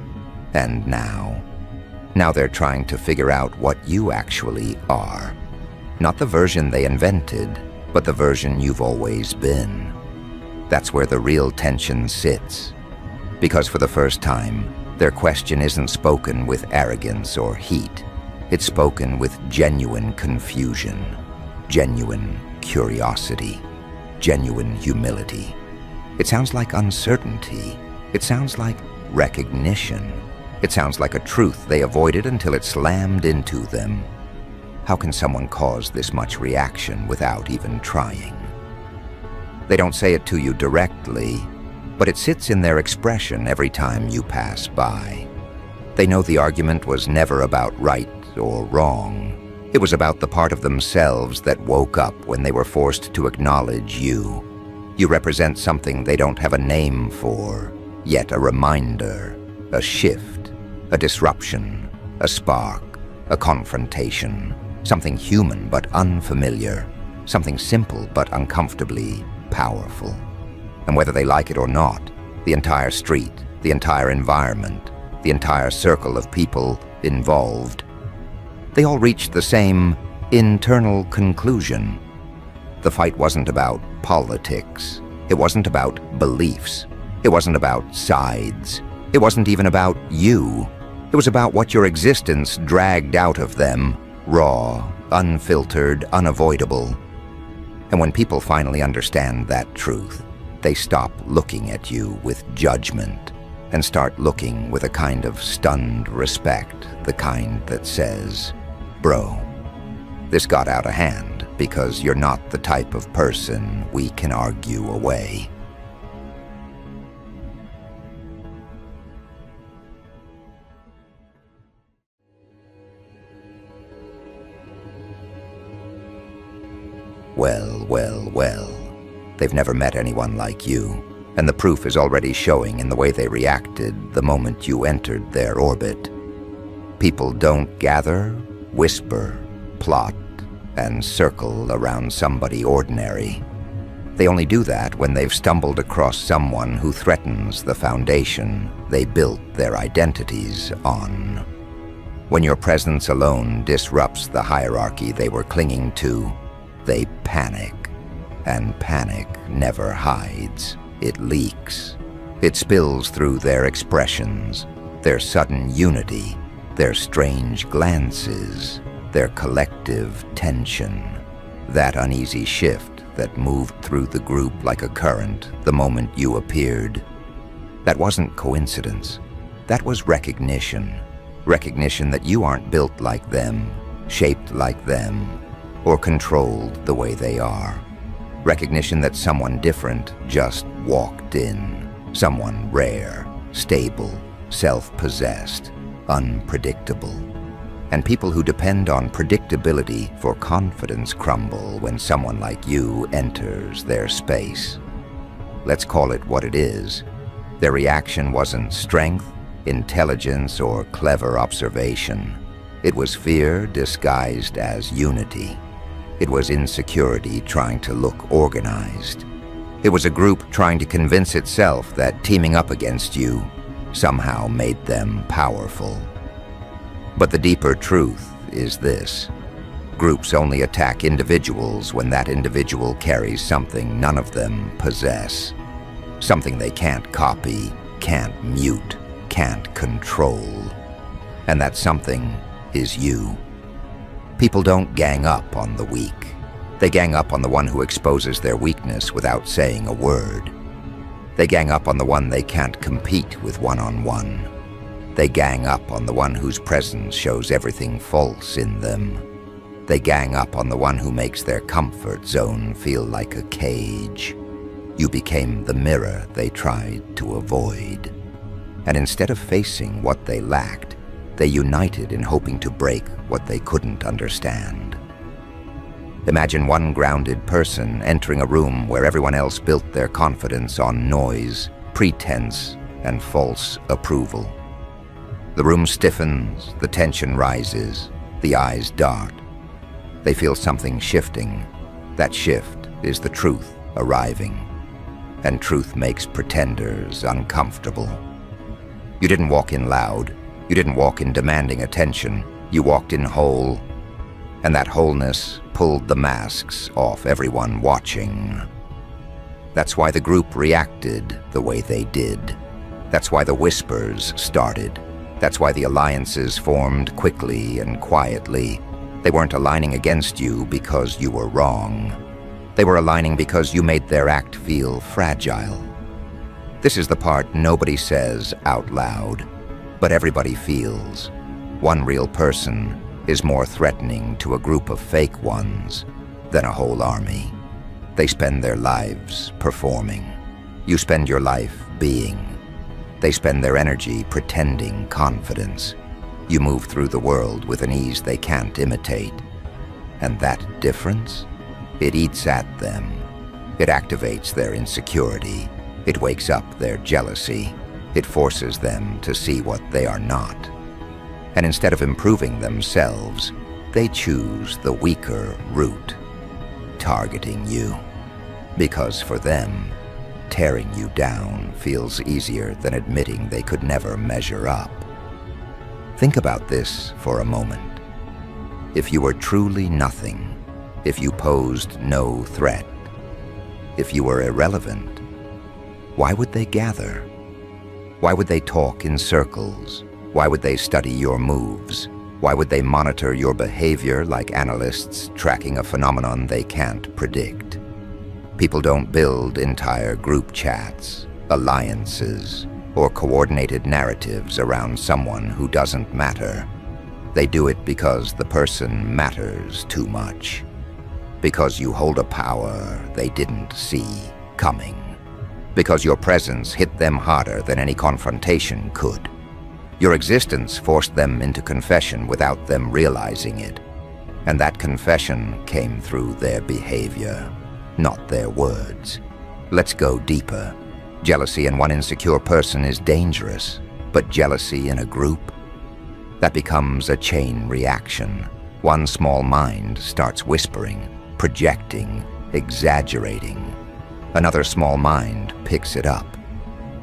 And now they're trying to figure out what you actually are. Not the version they invented, but the version you've always been. That's where the real tension sits. Because for the first time, their question isn't spoken with arrogance or heat. It's spoken with genuine confusion, genuine curiosity, genuine humility. It sounds like uncertainty. It sounds like recognition. It sounds like a truth they avoided until it slammed into them. How can someone cause this much reaction without even trying? They don't say it to you directly, but it sits in their expression every time you pass by. They know the argument was never about right or wrong. It was about the part of themselves that woke up when they were forced to acknowledge you. You represent something they don't have a name for, yet a reminder, a shift, a disruption, a spark, a confrontation, something human but unfamiliar, something simple but uncomfortably powerful. And whether they like it or not, the entire street, the entire environment, the entire circle of people involved, they all reached the same internal conclusion. The fight wasn't about politics. It wasn't about beliefs. It wasn't about sides. It wasn't even about you. It was about what your existence dragged out of them, raw, unfiltered, unavoidable. And when people finally understand that truth, they stop looking at you with judgment and start looking with a kind of stunned respect, the kind that says, "Bro, this got out of hand because you're not the type of person we can argue away." Well. They've never met anyone like you, and the proof is already showing in the way they reacted the moment you entered their orbit. People don't gather, whisper, plot, and circle around somebody ordinary. They only do that when they've stumbled across someone who threatens the foundation they built their identities on. When your presence alone disrupts the hierarchy they were clinging to, they panic. And panic never hides. It leaks. It spills through their expressions, their sudden unity, their strange glances, their collective tension. That uneasy shift that moved through the group like a current the moment you appeared. That wasn't coincidence. That was recognition. Recognition that you aren't built like them, shaped like them, or controlled the way they are. Recognition that someone different just walked in. Someone rare, stable, self-possessed, unpredictable. And people who depend on predictability for confidence crumble when someone like you enters their space. Let's call it what it is. Their reaction wasn't strength, intelligence, or clever observation. It was fear disguised as unity. It was insecurity trying to look organized. It was a group trying to convince itself that teaming up against you somehow made them powerful. But the deeper truth is this. Groups only attack individuals when that individual carries something none of them possess. Something they can't copy, can't mute, can't control. And that something is you. People don't gang up on the weak. They gang up on the one who exposes their weakness without saying a word. They gang up on the one they can't compete with one-on-one. They gang up on the one whose presence shows everything false in them. They gang up on the one who makes their comfort zone feel like a cage. You became the mirror they tried to avoid. And instead of facing what they lacked, they united in hoping to break what they couldn't understand. Imagine one grounded person entering a room where everyone else built their confidence on noise, pretense, and false approval. The room stiffens, the tension rises, the eyes dart. They feel something shifting. That shift is the truth arriving. And truth makes pretenders uncomfortable. You didn't walk in loud. You didn't walk in demanding attention. You walked in whole. And that wholeness pulled the masks off everyone watching. That's why the group reacted the way they did. That's why the whispers started. That's why the alliances formed quickly and quietly. They weren't aligning against you because you were wrong. They were aligning because you made their act feel fragile. This is the part nobody says out loud, but everybody feels. One real person is more threatening to a group of fake ones than a whole army. They spend their lives performing. You spend your life being. They spend their energy pretending confidence. You move through the world with an ease they can't imitate. And that difference? It eats at them. It activates their insecurity. It wakes up their jealousy. It forces them to see what they are not. And instead of improving themselves, they choose the weaker route, targeting you. Because for them, tearing you down feels easier than admitting they could never measure up. Think about this for a moment. If you were truly nothing, if you posed no threat, if you were irrelevant, why would they gather? Why would they talk in circles? Why would they study your moves? Why would they monitor your behavior like analysts tracking a phenomenon they can't predict? People don't build entire group chats, alliances, or coordinated narratives around someone who doesn't matter. They do it because the person matters too much. Because you hold a power they didn't see coming. Because your presence hit them harder than any confrontation could. Your existence forced them into confession without them realizing it. And that confession came through their behavior, not their words. Let's go deeper. Jealousy in one insecure person is dangerous, but jealousy in a group? That becomes a chain reaction. One small mind starts whispering, projecting, exaggerating. Another small mind picks it up.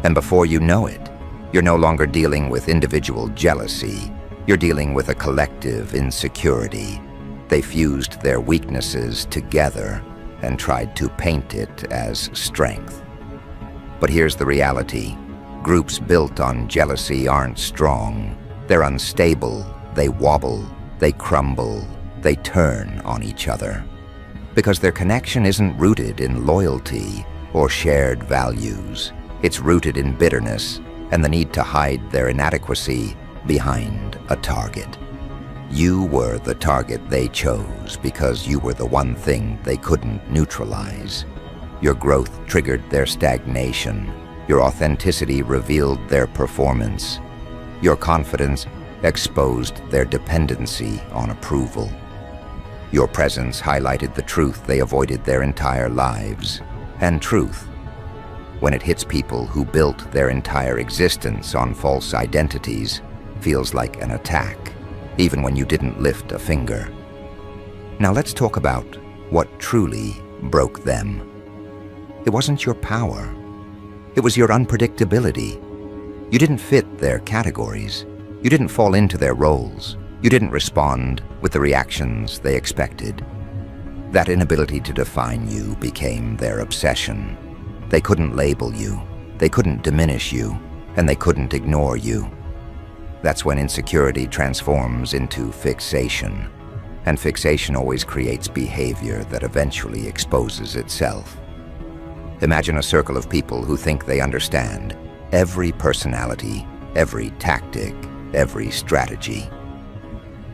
And before you know it, you're no longer dealing with individual jealousy. You're dealing with a collective insecurity. They fused their weaknesses together and tried to paint it as strength. But here's the reality. Groups built on jealousy aren't strong. They're unstable. They wobble. They crumble. They turn on each other. Because their connection isn't rooted in loyalty or shared values. It's rooted in bitterness and the need to hide their inadequacy behind a target. You were the target they chose because you were the one thing they couldn't neutralize. Your growth triggered their stagnation. Your authenticity revealed their performance. Your confidence exposed their dependency on approval. Your presence highlighted the truth they avoided their entire lives. And truth, when it hits people who built their entire existence on false identities, feels like an attack, even when you didn't lift a finger. Now let's talk about what truly broke them. It wasn't your power. It was your unpredictability. You didn't fit their categories. You didn't fall into their roles. You didn't respond with the reactions they expected. That inability to define you became their obsession. They couldn't label you, they couldn't diminish you, and they couldn't ignore you. That's when insecurity transforms into fixation. And fixation always creates behavior that eventually exposes itself. Imagine a circle of people who think they understand every personality, every tactic, every strategy.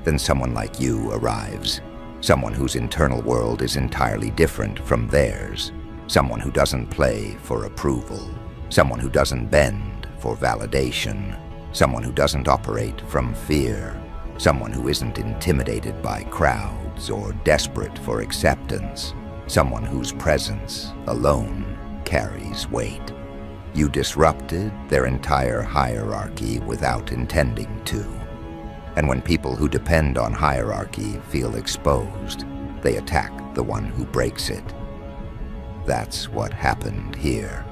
Then someone like you arrives, someone whose internal world is entirely different from theirs, someone who doesn't play for approval, someone who doesn't bend for validation, someone who doesn't operate from fear, someone who isn't intimidated by crowds or desperate for acceptance, someone whose presence alone carries weight. You disrupted their entire hierarchy without intending to. And when people who depend on hierarchy feel exposed, they attack the one who breaks it. That's what happened here.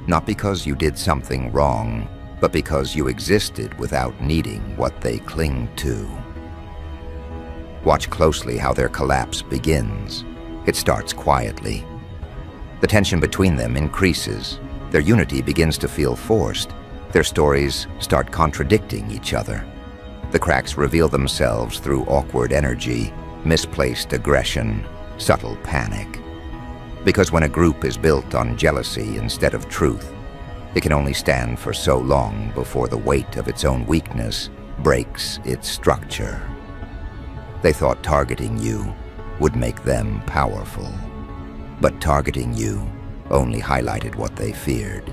Not because you did something wrong, but because you existed without needing what they cling to. Watch closely how their collapse begins. It starts quietly. The tension between them increases. Their unity begins to feel forced. Their stories start contradicting each other. The cracks reveal themselves through awkward energy, misplaced aggression, subtle panic. Because when a group is built on jealousy instead of truth, it can only stand for so long before the weight of its own weakness breaks its structure. They thought targeting you would make them powerful. But targeting you only highlighted what they feared,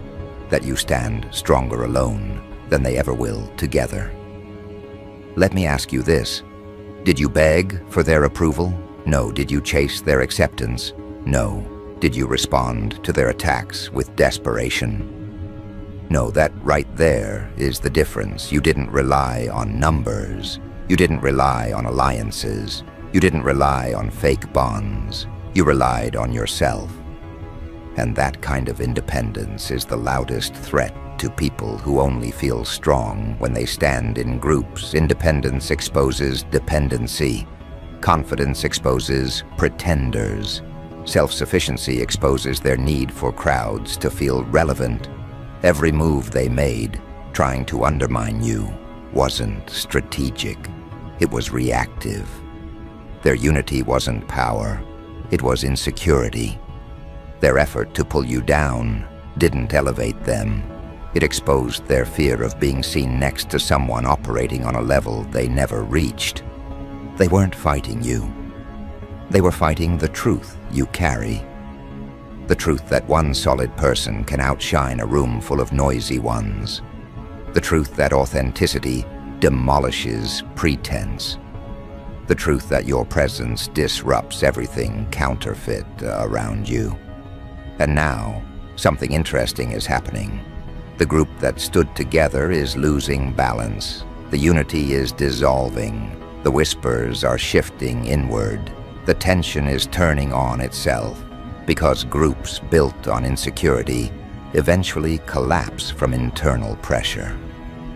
that you stand stronger alone than they ever will together. Let me ask you this. Did you beg for their approval? No. Did you chase their acceptance? No. Did you respond to their attacks with desperation? No, that right there is the difference. You didn't rely on numbers. You didn't rely on alliances. You didn't rely on fake bonds. You relied on yourself. And that kind of independence is the loudest threat to people who only feel strong when they stand in groups. Independence exposes dependency. Confidence exposes pretenders. Self-sufficiency exposes their need for crowds to feel relevant. Every move they made, trying to undermine you, wasn't strategic. It was reactive. Their unity wasn't power. It was insecurity. Their effort to pull you down didn't elevate them. It exposed their fear of being seen next to someone operating on a level they never reached. They weren't fighting you. They were fighting the truth you carry. The truth that one solid person can outshine a room full of noisy ones. The truth that authenticity demolishes pretense. The truth that your presence disrupts everything counterfeit around you. And now, something interesting is happening. The group that stood together is losing balance. The unity is dissolving. The whispers are shifting inward. The tension is turning on itself, because groups built on insecurity eventually collapse from internal pressure.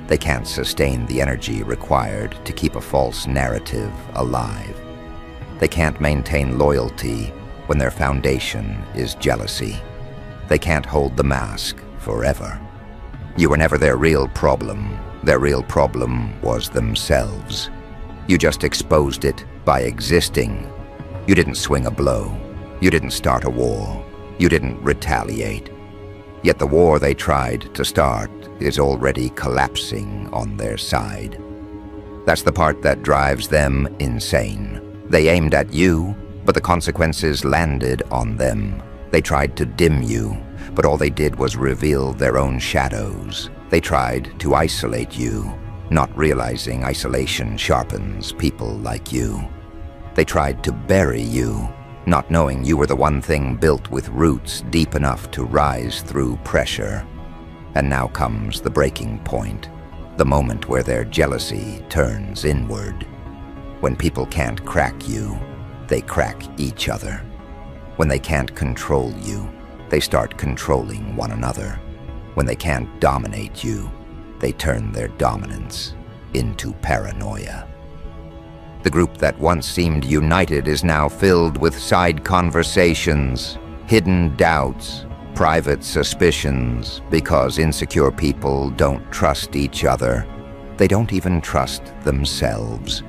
They can't sustain the energy required to keep a false narrative alive. They can't maintain loyalty when their foundation is jealousy. They can't hold the mask forever. You were never their real problem. Their real problem was themselves. You just exposed it by existing. You didn't swing a blow. You didn't start a war. You didn't retaliate. Yet the war they tried to start is already collapsing on their side. That's the part that drives them insane. They aimed at you, but the consequences landed on them. They tried to dim you, but all they did was reveal their own shadows. They tried to isolate you, not realizing isolation sharpens people like you. They tried to bury you, not knowing you were the one thing built with roots deep enough to rise through pressure. And now comes the breaking point, the moment where their jealousy turns inward. When people can't crack you, they crack each other. When they can't control you, they start controlling one another. When they can't dominate you, they turn their dominance into paranoia. The group that once seemed united is now filled with side conversations, hidden doubts, private suspicions, because insecure people don't trust each other. They don't even trust themselves.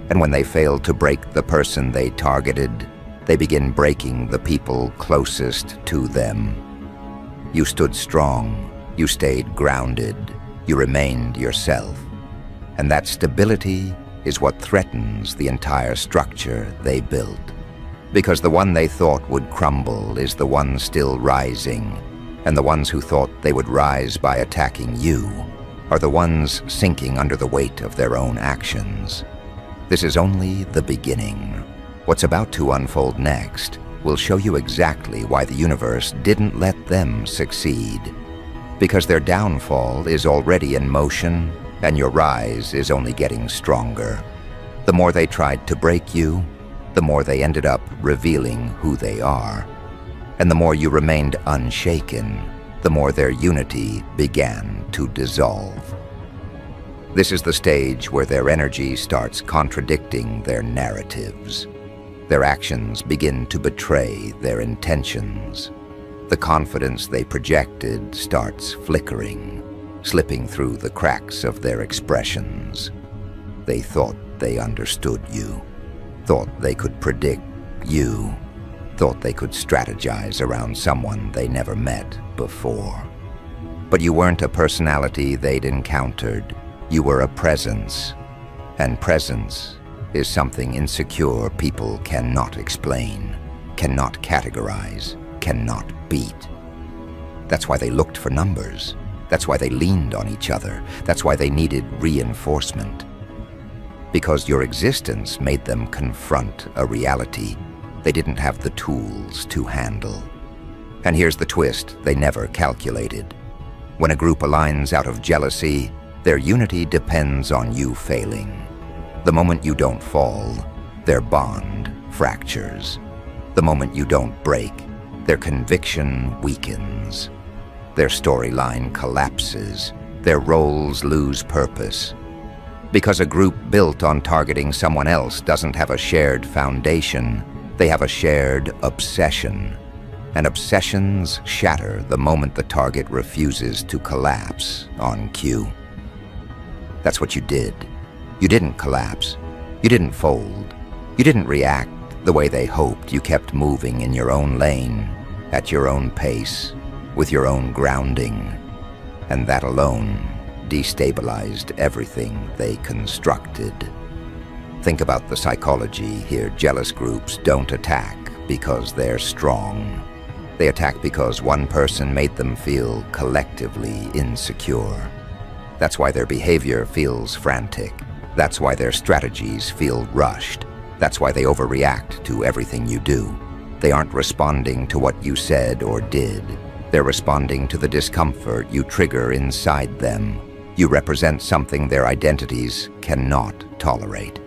And when they fail to break the person they targeted, they begin breaking the people closest to them. You stood strong. You stayed grounded. You remained yourself. And that stability is what threatens the entire structure they built. Because the one they thought would crumble is the one still rising, and the ones who thought they would rise by attacking you are the ones sinking under the weight of their own actions. This is only the beginning. What's about to unfold next will show you exactly why the universe didn't let them succeed. Because their downfall is already in motion, and your rise is only getting stronger. The more they tried to break you, the more they ended up revealing who they are. And the more you remained unshaken, the more their unity began to dissolve. This is the stage where their energy starts contradicting their narratives. Their actions begin to betray their intentions. The confidence they projected starts flickering, slipping through the cracks of their expressions. They thought they understood you, thought they could predict you, thought they could strategize around someone they never met before. But you weren't a personality they'd encountered. You were a presence, and presence is something insecure people cannot explain, cannot categorize, cannot beat. That's why they looked for numbers. That's why they leaned on each other. That's why they needed reinforcement. Because your existence made them confront a reality they didn't have the tools to handle. And here's the twist they never calculated. When a group aligns out of jealousy, their unity depends on you failing. The moment you don't fall, their bond fractures. The moment you don't break, their conviction weakens. Their storyline collapses. Their roles lose purpose. Because a group built on targeting someone else doesn't have a shared foundation, they have a shared obsession. And obsessions shatter the moment the target refuses to collapse on cue. That's what you did. You didn't collapse. You didn't fold. You didn't react the way they hoped. You kept moving in your own lane, at your own pace, with your own grounding. And that alone destabilized everything they constructed. Think about the psychology here. Jealous groups don't attack because they're strong. They attack because one person made them feel collectively insecure. That's why their behavior feels frantic. That's why their strategies feel rushed. That's why they overreact to everything you do. They aren't responding to what you said or did. They're responding to the discomfort you trigger inside them. You represent something their identities cannot tolerate.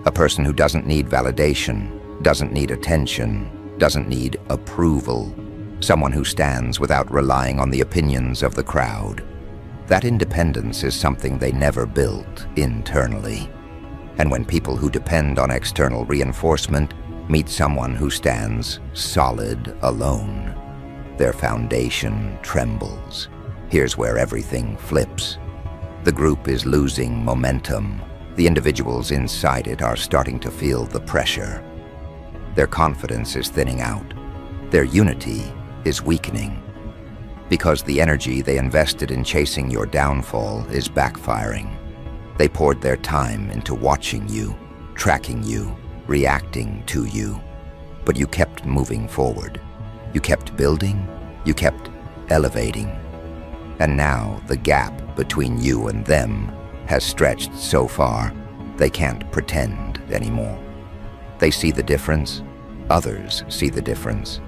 A person who doesn't need validation, doesn't need attention, doesn't need approval. Someone who stands without relying on the opinions of the crowd. That independence is something they never built internally. And when people who depend on external reinforcement meet someone who stands solid alone, their foundation trembles. Here's where everything flips. The group is losing momentum. The individuals inside it are starting to feel the pressure. Their confidence is thinning out. Their unity is weakening. Because the energy they invested in chasing your downfall is backfiring. They poured their time into watching you, tracking you, reacting to you. But you kept moving forward. You kept building. You kept elevating. And now the gap between you and them has stretched so far, they can't pretend anymore. They see the difference. Others see the difference.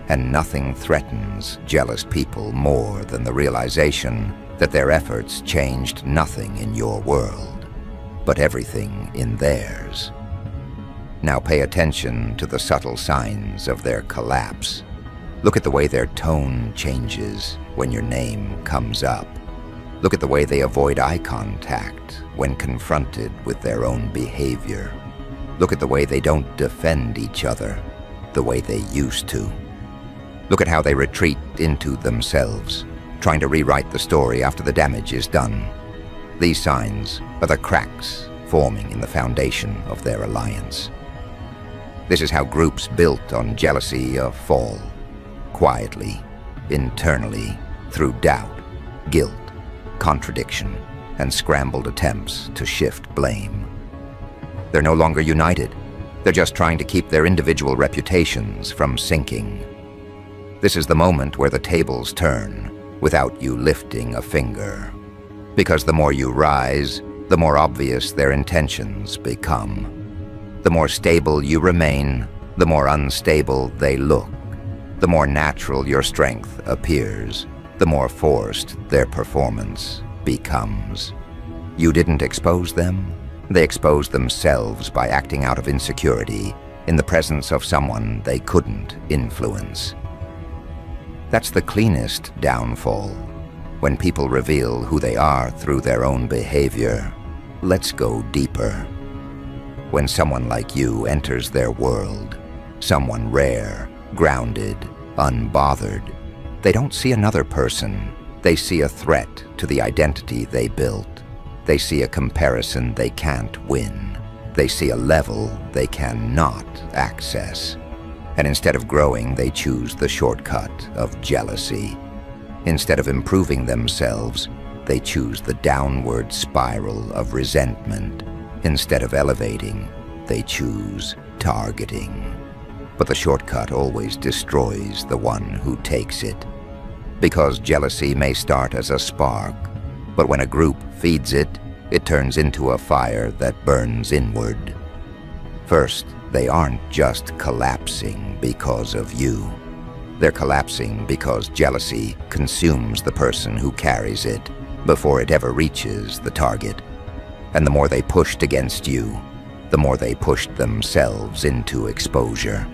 And nothing threatens jealous people more than the realization that their efforts changed nothing in your world, but everything in theirs. Now pay attention to the subtle signs of their collapse. Look at the way their tone changes when your name comes up. Look at the way they avoid eye contact when confronted with their own behavior. Look at the way they don't defend each other the way they used to. Look at how they retreat into themselves, trying to rewrite the story after the damage is done. These signs are the cracks forming in the foundation of their alliance. This is how groups built on jealousy fall, quietly, internally, through doubt, guilt, contradiction and scrambled attempts to shift blame. They're no longer united. They're just trying to keep their individual reputations from sinking. This is the moment where the tables turn without you lifting a finger. Because the more you rise, the more obvious their intentions become. The more stable you remain, the more unstable they look. The more natural your strength appears, the more forced their performance becomes. You didn't expose them. They exposed themselves by acting out of insecurity in the presence of someone they couldn't influence. That's the cleanest downfall. When people reveal who they are through their own behavior, let's go deeper. When someone like you enters their world, someone rare, grounded, unbothered, they don't see another person. They see a threat to the identity they built. They see a comparison they can't win. They see a level they cannot access. And instead of growing, they choose the shortcut of jealousy. Instead of improving themselves, they choose the downward spiral of resentment. Instead of elevating, they choose targeting. But the shortcut always destroys the one who takes it. Because jealousy may start as a spark, but when a group feeds it, it turns into a fire that burns inward. First, they aren't just collapsing because of you. They're collapsing because jealousy consumes the person who carries it before it ever reaches the target. And the more they pushed against you, the more they pushed themselves into exposure.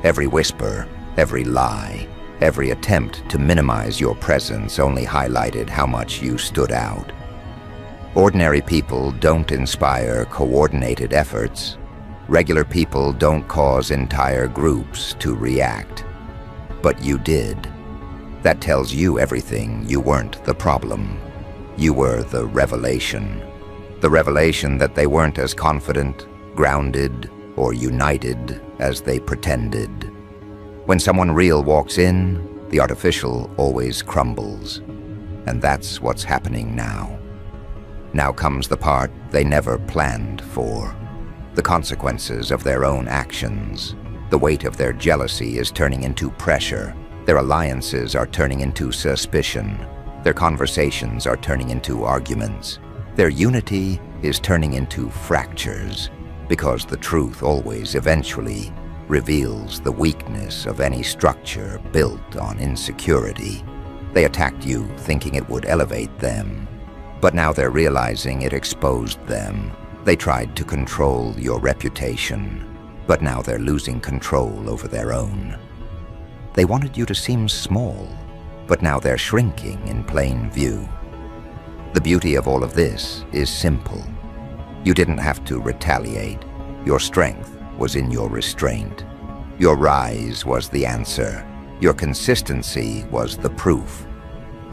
Every whisper, every lie, every attempt to minimize your presence only highlighted how much you stood out. Ordinary people don't inspire coordinated efforts. Regular people don't cause entire groups to react. But you did. That tells you everything. You weren't the problem. You were the revelation. The revelation that they weren't as confident, grounded, or united as they pretended. When someone real walks in, the artificial always crumbles. And that's what's happening now. Now comes the part they never planned for. The consequences of their own actions. The weight of their jealousy is turning into pressure. Their alliances are turning into suspicion. Their conversations are turning into arguments. Their unity is turning into fractures. Because the truth always eventually reveals the weakness of any structure built on insecurity. They attacked you thinking it would elevate them. But now they're realizing it exposed them. They tried to control your reputation, but now they're losing control over their own. They wanted you to seem small, but now they're shrinking in plain view. The beauty of all of this is simple. You didn't have to retaliate. Your strength was in your restraint. Your rise was the answer. Your consistency was the proof.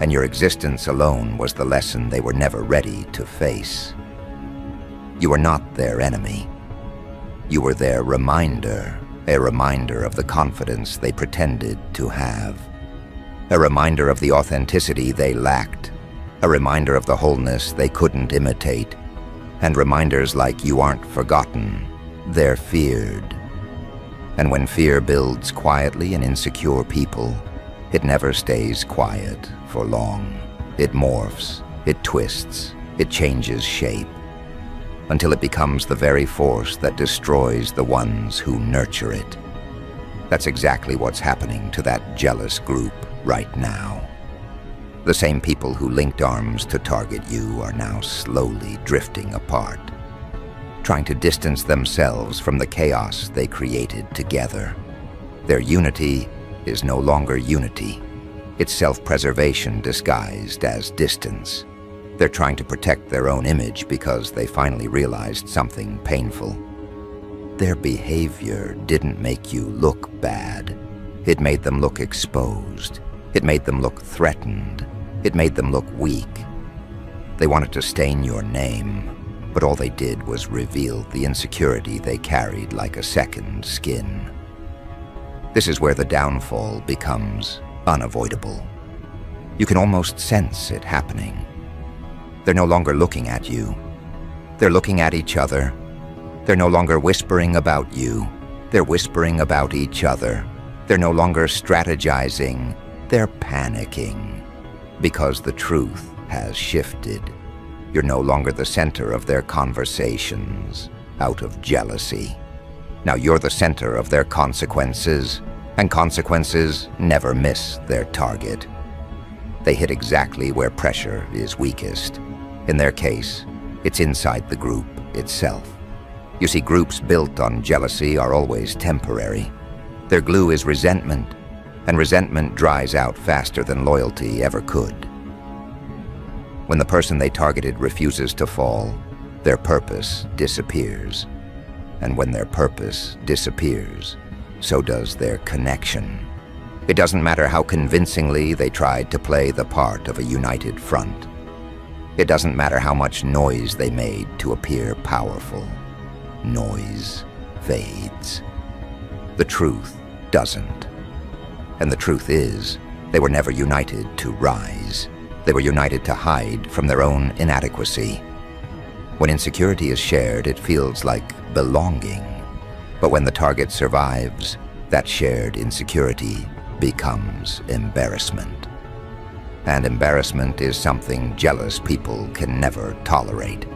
And your existence alone was the lesson they were never ready to face. You were not their enemy. You were their reminder, a reminder of the confidence they pretended to have, a reminder of the authenticity they lacked, a reminder of the wholeness they couldn't imitate, and reminders like you aren't forgotten, they're feared. And when fear builds quietly in insecure people, it never stays quiet for long. It morphs, it twists, it changes shape, until it becomes the very force that destroys the ones who nurture it. That's exactly what's happening to that jealous group right now. The same people who linked arms to target you are now slowly drifting apart, trying to distance themselves from the chaos they created together. Their unity is no longer unity. It's self-preservation disguised as distance. They're trying to protect their own image because they finally realized something painful. Their behavior didn't make you look bad. It made them look exposed. It made them look threatened. It made them look weak. They wanted to stain your name, but all they did was reveal the insecurity they carried like a second skin. This is where the downfall becomes unavoidable. You can almost sense it happening. They're no longer looking at you. They're looking at each other. They're no longer whispering about you. They're whispering about each other. They're no longer strategizing. They're panicking. Because the truth has shifted. You're no longer the center of their conversations out of jealousy. Now you're the center of their consequences, and consequences never miss their target. They hit exactly where pressure is weakest. In their case, it's inside the group itself. You see, groups built on jealousy are always temporary. Their glue is resentment, and resentment dries out faster than loyalty ever could. When the person they targeted refuses to fall, their purpose disappears. And when their purpose disappears, so does their connection. It doesn't matter how convincingly they tried to play the part of a united front. It doesn't matter how much noise they made to appear powerful. Noise fades. The truth doesn't. And the truth is, they were never united to rise. They were united to hide from their own inadequacy. When insecurity is shared, it feels like belonging. But when the target survives, that shared insecurity becomes embarrassment. And embarrassment is something jealous people can never tolerate.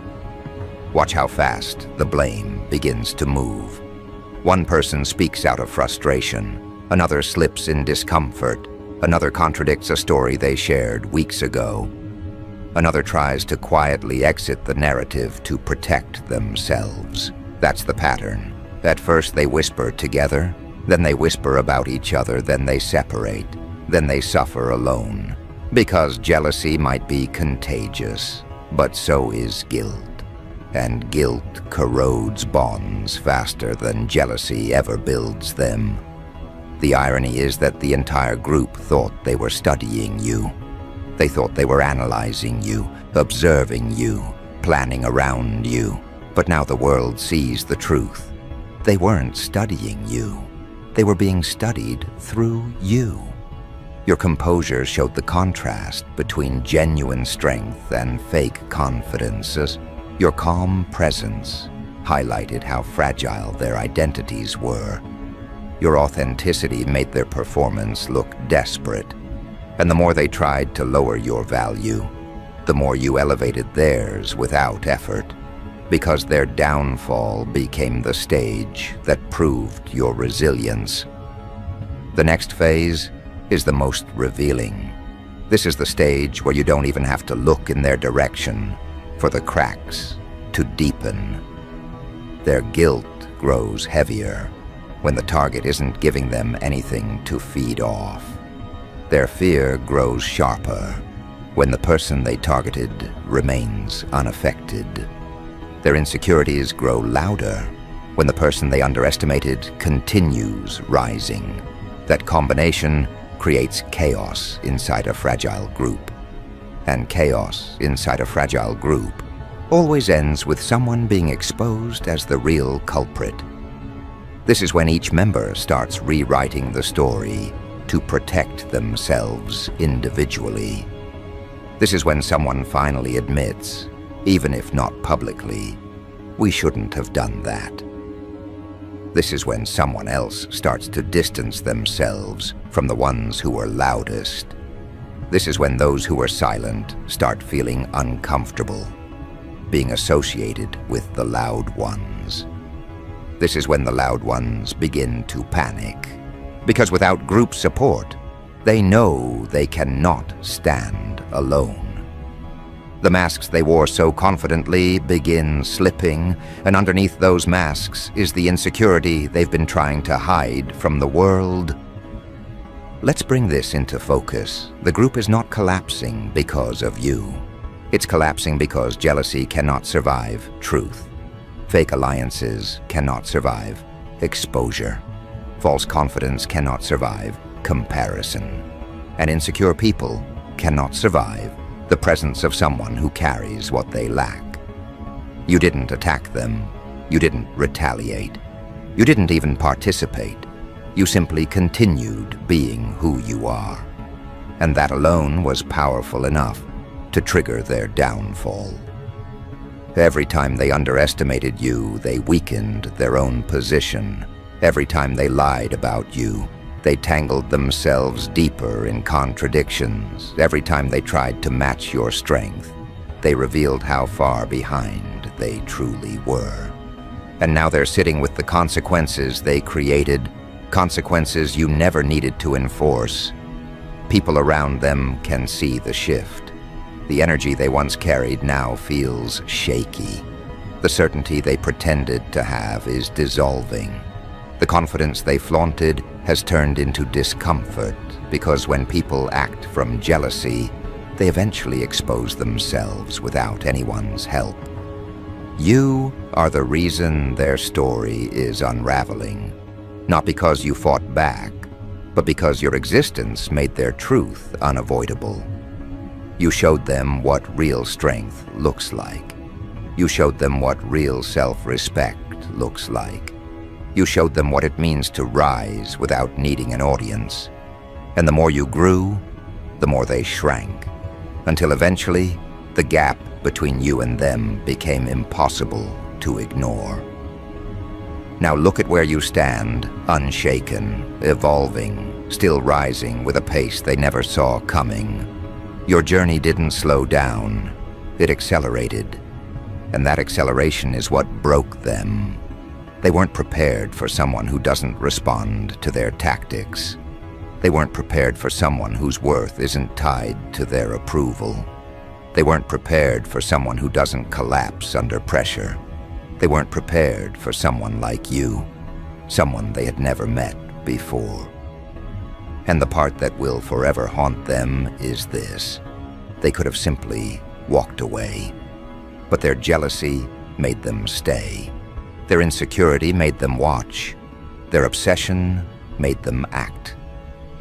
Watch how fast the blame begins to move. One person speaks out of frustration, another slips in discomfort, another contradicts a story they shared weeks ago. Another tries to quietly exit the narrative to protect themselves. That's the pattern. At first they whisper together, then they whisper about each other, then they separate, then they suffer alone. Because jealousy might be contagious, but so is guilt. And guilt corrodes bonds faster than jealousy ever builds them. The irony is that the entire group thought they were studying you. They thought they were analyzing you, observing you, planning around you. But now the world sees the truth. They weren't studying you. They were being studied through you. Your composure showed the contrast between genuine strength and fake confidence. Your calm presence highlighted how fragile their identities were. Your authenticity made their performance look desperate. And the more they tried to lower your value, the more you elevated theirs without effort, because their downfall became the stage that proved your resilience. The next phase is the most revealing. This is the stage where you don't even have to look in their direction for the cracks to deepen. Their guilt grows heavier when the target isn't giving them anything to feed off. Their fear grows sharper when the person they targeted remains unaffected. Their insecurities grow louder when the person they underestimated continues rising. That combination creates chaos inside a fragile group. And chaos inside a fragile group always ends with someone being exposed as the real culprit. This is when each member starts rewriting the story to protect themselves individually. This is when someone finally admits, even if not publicly, we shouldn't have done that. This is when someone else starts to distance themselves from the ones who were loudest. This is when those who were silent start feeling uncomfortable, being associated with the loud ones. This is when the loud ones begin to panic, because without group support, they know they cannot stand alone. The masks they wore so confidently begin slipping, and underneath those masks is the insecurity they've been trying to hide from the world. Let's bring this into focus. The group is not collapsing because of you. It's collapsing because jealousy cannot survive truth. Fake alliances cannot survive exposure. False confidence cannot survive comparison. And insecure people cannot survive the presence of someone who carries what they lack. You didn't attack them. You didn't retaliate. You didn't even participate. You simply continued being who you are. And that alone was powerful enough to trigger their downfall. Every time they underestimated you, they weakened their own position. Every time they lied about you, they tangled themselves deeper in contradictions. Every time they tried to match your strength, they revealed how far behind they truly were. And now they're sitting with the consequences they created, consequences you never needed to enforce. People around them can see the shift. The energy they once carried now feels shaky. The certainty they pretended to have is dissolving. The confidence they flaunted has turned into discomfort, because when people act from jealousy, they eventually expose themselves without anyone's help. You are the reason their story is unraveling, not because you fought back, but because your existence made their truth unavoidable. You showed them what real strength looks like. You showed them what real self-respect looks like. You showed them what it means to rise without needing an audience. And the more you grew, the more they shrank, until eventually the gap between you and them became impossible to ignore. Now look at where you stand, unshaken, evolving, still rising with a pace they never saw coming. Your journey didn't slow down, it accelerated. And that acceleration is what broke them. They weren't prepared for someone who doesn't respond to their tactics. They weren't prepared for someone whose worth isn't tied to their approval. They weren't prepared for someone who doesn't collapse under pressure. They weren't prepared for someone like you, someone they had never met before. And the part that will forever haunt them is this: they could have simply walked away. But their jealousy made them stay. Their insecurity made them watch. Their obsession made them act.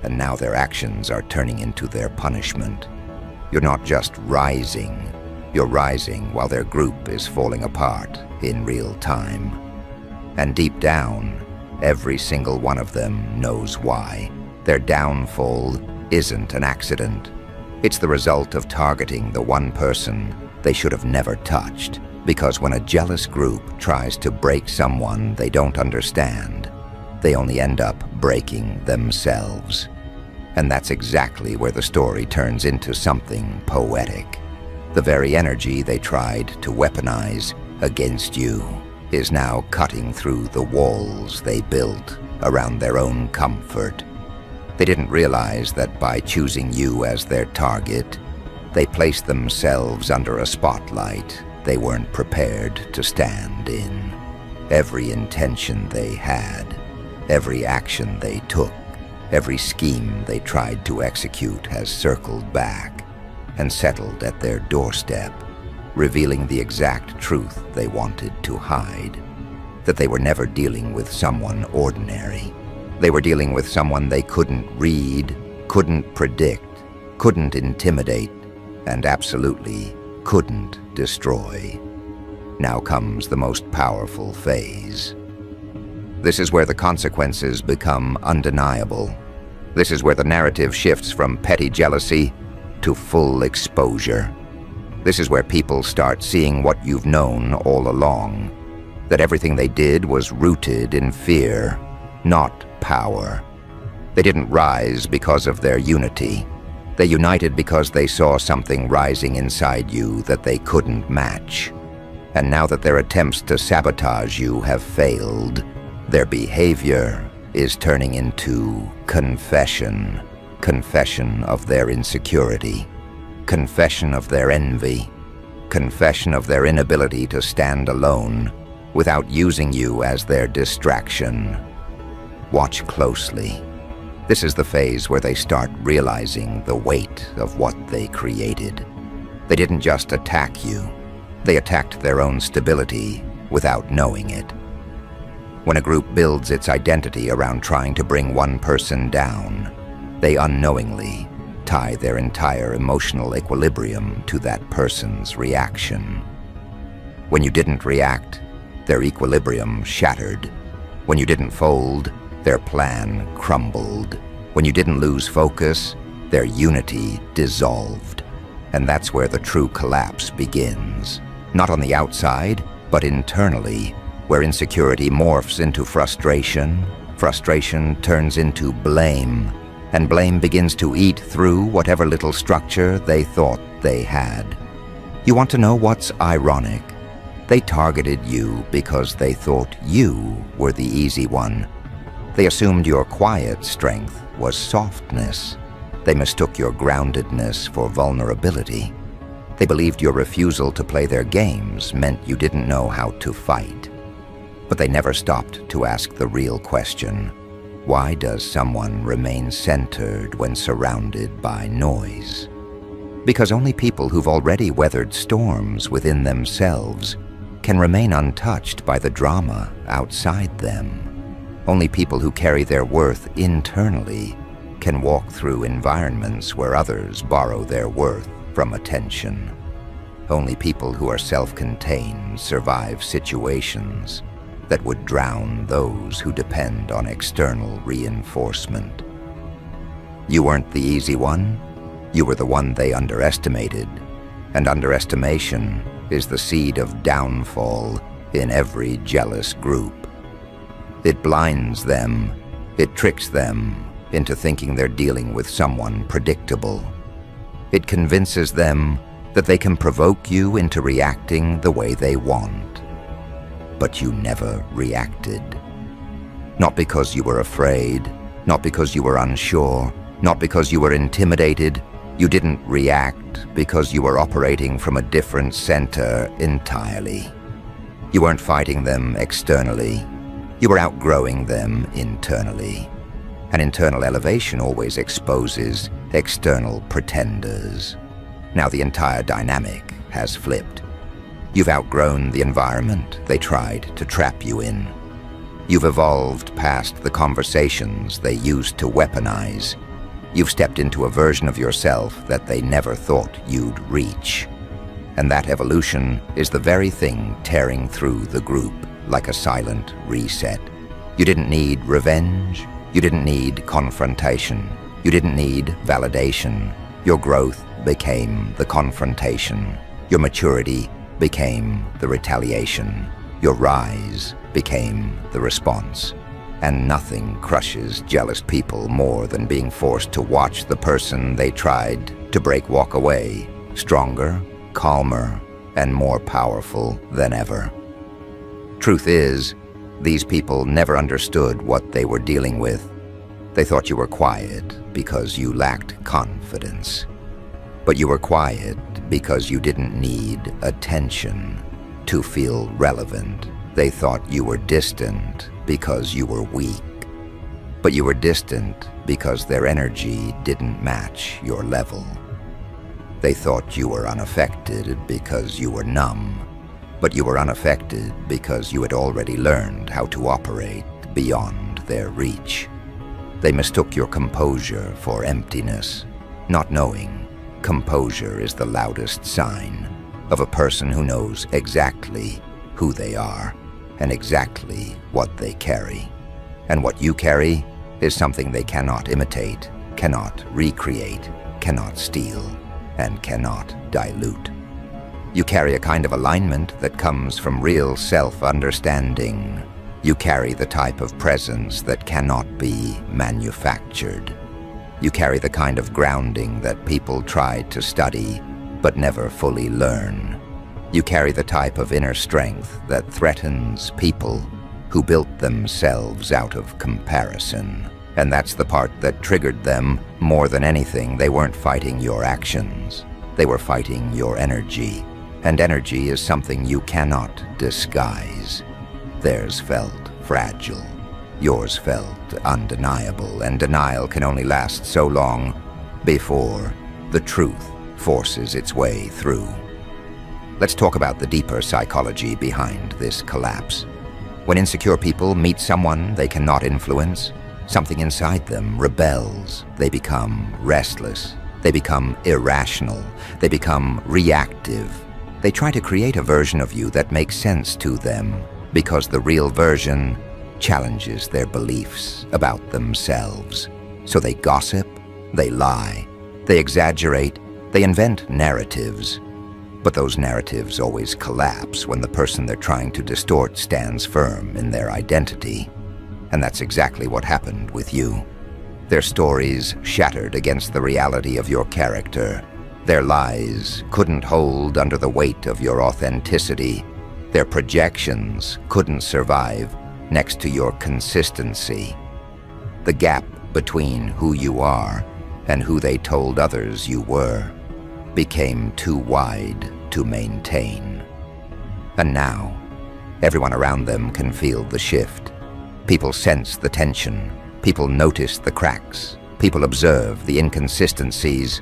And now their actions are turning into their punishment. You're not just rising, you're rising while their group is falling apart in real time. And deep down, every single one of them knows why. Their downfall isn't an accident. It's the result of targeting the one person they should have never touched. Because when a jealous group tries to break someone they don't understand, they only end up breaking themselves. And that's exactly where the story turns into something poetic. The very energy they tried to weaponize against you is now cutting through the walls they built around their own comfort. They didn't realize that by choosing you as their target, they placed themselves under a spotlight they weren't prepared to stand in. Every intention they had, every action they took, every scheme they tried to execute has circled back and settled at their doorstep, revealing the exact truth they wanted to hide: that they were never dealing with someone ordinary. They were dealing with someone they couldn't read, couldn't predict, couldn't intimidate, and absolutely couldn't destroy. Now comes the most powerful phase. This is where the consequences become undeniable. This is where the narrative shifts from petty jealousy to full exposure. This is where people start seeing what you've known all along, that everything they did was rooted in fear, not power. They didn't rise because of their unity. They united because they saw something rising inside you that they couldn't match. And now that their attempts to sabotage you have failed, their behavior is turning into confession. Confession of their insecurity. Confession of their envy. Confession of their inability to stand alone without using you as their distraction. Watch closely. This is the phase where they start realizing the weight of what they created. They didn't just attack you. They attacked their own stability without knowing it. When a group builds its identity around trying to bring one person down, they unknowingly tie their entire emotional equilibrium to that person's reaction. When you didn't react, their equilibrium shattered. When you didn't fold, their plan crumbled. When you didn't lose focus, their unity dissolved. And that's where the true collapse begins. Not on the outside, but internally, where insecurity morphs into frustration, frustration turns into blame, and blame begins to eat through whatever little structure they thought they had. You want to know what's ironic? They targeted you because they thought you were the easy one. They assumed your quiet strength was softness. They mistook your groundedness for vulnerability. They believed your refusal to play their games meant you didn't know how to fight. But they never stopped to ask the real question: why does someone remain centered when surrounded by noise? Because only people who've already weathered storms within themselves can remain untouched by the drama outside them. Only people who carry their worth internally can walk through environments where others borrow their worth from attention. Only people who are self-contained survive situations that would drown those who depend on external reinforcement. You weren't the easy one. You were the one they underestimated, and underestimation is the seed of downfall in every jealous group. It blinds them, it tricks them into thinking they're dealing with someone predictable. It convinces them that they can provoke you into reacting the way they want. But you never reacted. Not because you were afraid, not because you were unsure, not because you were intimidated. You didn't react because you were operating from a different center entirely. You weren't fighting them externally. You were outgrowing them internally. And internal elevation always exposes external pretenders. Now the entire dynamic has flipped. You've outgrown the environment they tried to trap you in. You've evolved past the conversations they used to weaponize. You've stepped into a version of yourself that they never thought you'd reach. And that evolution is the very thing tearing through the group like a silent reset. You didn't need revenge. You didn't need confrontation. You didn't need validation. Your growth became the confrontation. Your maturity became the retaliation. Your rise became the response. And nothing crushes jealous people more than being forced to watch the person they tried to break walk away, stronger, calmer, and more powerful than ever. Truth is, these people never understood what they were dealing with. They thought you were quiet because you lacked confidence. But you were quiet because you didn't need attention to feel relevant. They thought you were distant because you were weak. But you were distant because their energy didn't match your level. They thought you were unaffected because you were numb. But you were unaffected because you had already learned how to operate beyond their reach. They mistook your composure for emptiness, not knowing composure is the loudest sign of a person who knows exactly who they are and exactly what they carry. And what you carry is something they cannot imitate, cannot recreate, cannot steal, and cannot dilute. You carry a kind of alignment that comes from real self-understanding. You carry the type of presence that cannot be manufactured. You carry the kind of grounding that people try to study but never fully learn. You carry the type of inner strength that threatens people who built themselves out of comparison. And that's the part that triggered them more than anything. They weren't fighting your actions. They were fighting your energy. And energy is something you cannot disguise. Theirs felt fragile. Yours felt undeniable, and denial can only last so long before the truth forces its way through. Let's talk about the deeper psychology behind this collapse. When insecure people meet someone they cannot influence, something inside them rebels. They become restless. They become irrational. They become reactive. They try to create a version of you that makes sense to them because the real version challenges their beliefs about themselves. So they gossip, they lie, they exaggerate, They invent narratives, but those narratives always collapse when the person they're trying to distort stands firm in their identity. And that's exactly what happened with you. Their stories shattered against the reality of your character. Their lies couldn't hold under the weight of your authenticity. Their projections couldn't survive next to your consistency. The gap between who you are and who they told others you were became too wide to maintain. And now, everyone around them can feel the shift. People sense the tension. People notice the cracks. People observe the inconsistencies.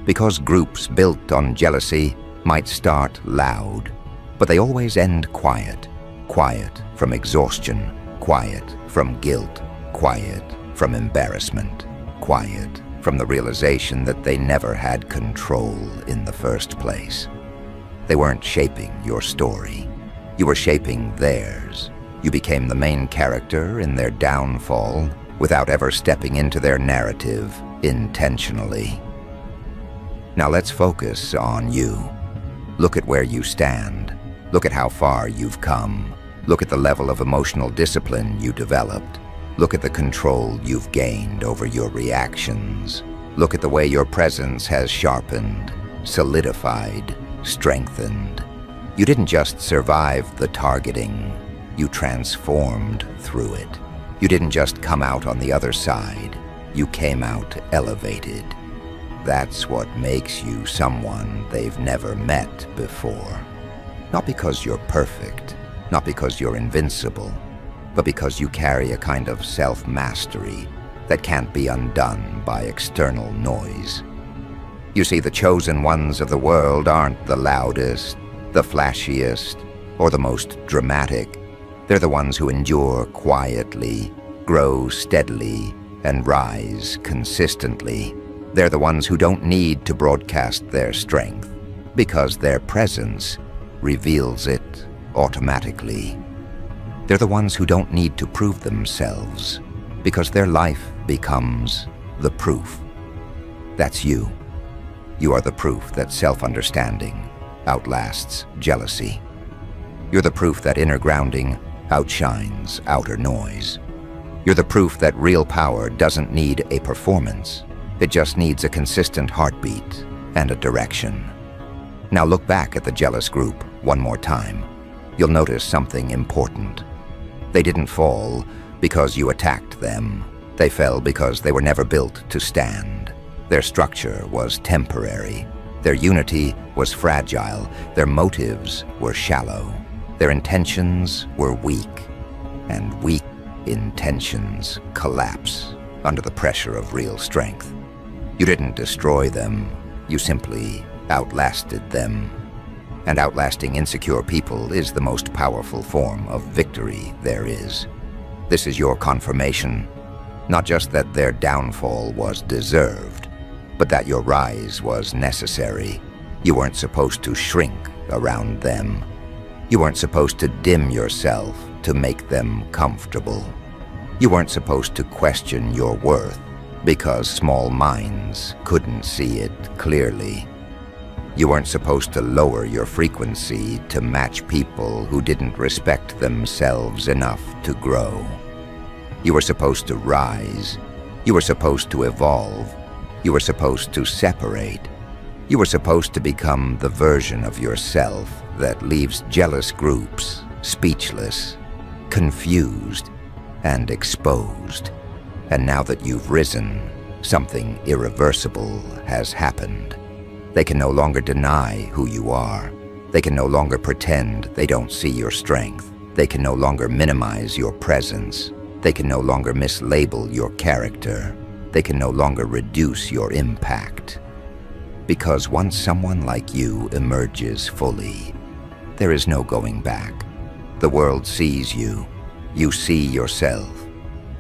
Because groups built on jealousy might start loud, but they always end quiet. Quiet from exhaustion, quiet from guilt, quiet from embarrassment, quiet from the realization that they never had control in the first place. They weren't shaping your story. You were shaping theirs. You became the main character in their downfall without ever stepping into their narrative intentionally. Now let's focus on you. Look at where you stand. Look at how far you've come. Look at the level of emotional discipline you developed. Look at the control you've gained over your reactions. Look at the way your presence has sharpened, solidified, strengthened. You didn't just survive the targeting, you transformed through it. You didn't just come out on the other side, you came out elevated. That's what makes you someone they've never met before. Not because you're perfect, not because you're invincible, but because you carry a kind of self-mastery that can't be undone by external noise. You see, the chosen ones of the world aren't the loudest, the flashiest, or the most dramatic. They're the ones who endure quietly, grow steadily, and rise consistently. They're the ones who don't need to broadcast their strength, because their presence reveals it automatically. They're the ones who don't need to prove themselves, because their life becomes the proof. That's you. You are the proof that self-understanding outlasts jealousy. You're the proof that inner grounding outshines outer noise. You're the proof that real power doesn't need a performance. It just needs a consistent heartbeat and a direction. Now look back at the jealous group one more time. You'll notice something important. They didn't fall because you attacked them. They fell because they were never built to stand. Their structure was temporary. Their unity was fragile. Their motives were shallow. Their intentions were weak. And weak intentions collapse under the pressure of real strength. You didn't destroy them. You simply outlasted them. And outlasting insecure people is the most powerful form of victory there is. This is your confirmation, not just that their downfall was deserved, but that your rise was necessary. You weren't supposed to shrink around them. You weren't supposed to dim yourself to make them comfortable. You weren't supposed to question your worth because small minds couldn't see it clearly. You weren't supposed to lower your frequency to match people who didn't respect themselves enough to grow. You were supposed to rise. You were supposed to evolve. You were supposed to separate. You were supposed to become the version of yourself that leaves jealous groups speechless, confused, and exposed. And now that you've risen, something irreversible has happened. They can no longer deny who you are. They can no longer pretend they don't see your strength. They can no longer minimize your presence. They can no longer mislabel your character. They can no longer reduce your impact. Because once someone like you emerges fully, there is no going back. The world sees you. You see yourself.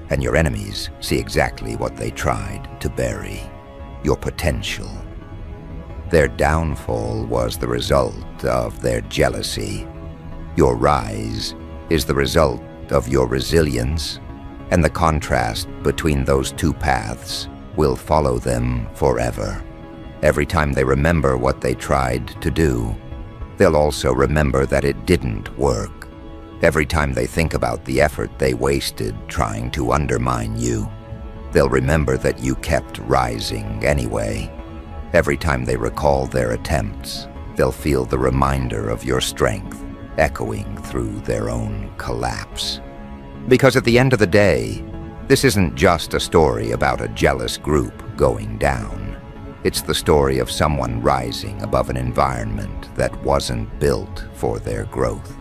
And your enemies see exactly what they tried to bury: your potential. Their downfall was the result of their jealousy. Your rise is the result of your resilience, and the contrast between those two paths will follow them forever. Every time they remember what they tried to do, they'll also remember that it didn't work. Every time they think about the effort they wasted trying to undermine you, they'll remember that you kept rising anyway. Every time they recall their attempts, they'll feel the reminder of your strength echoing through their own collapse. Because at the end of the day, this isn't just a story about a jealous group going down. It's the story of someone rising above an environment that wasn't built for their growth.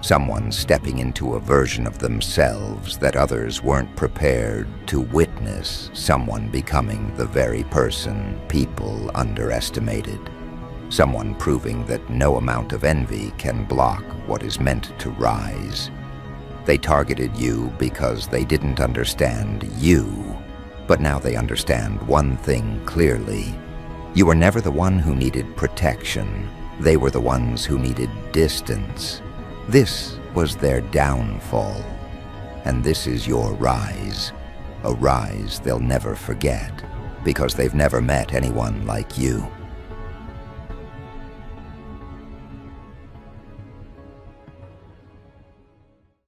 Someone stepping into a version of themselves that others weren't prepared to witness. Someone becoming the very person people underestimated. Someone proving that no amount of envy can block what is meant to rise. They targeted you because they didn't understand you, but now they understand one thing clearly. You were never the one who needed protection. They were the ones who needed distance. This was their downfall, and this is your rise. A rise they'll never forget, because they've never met anyone like you.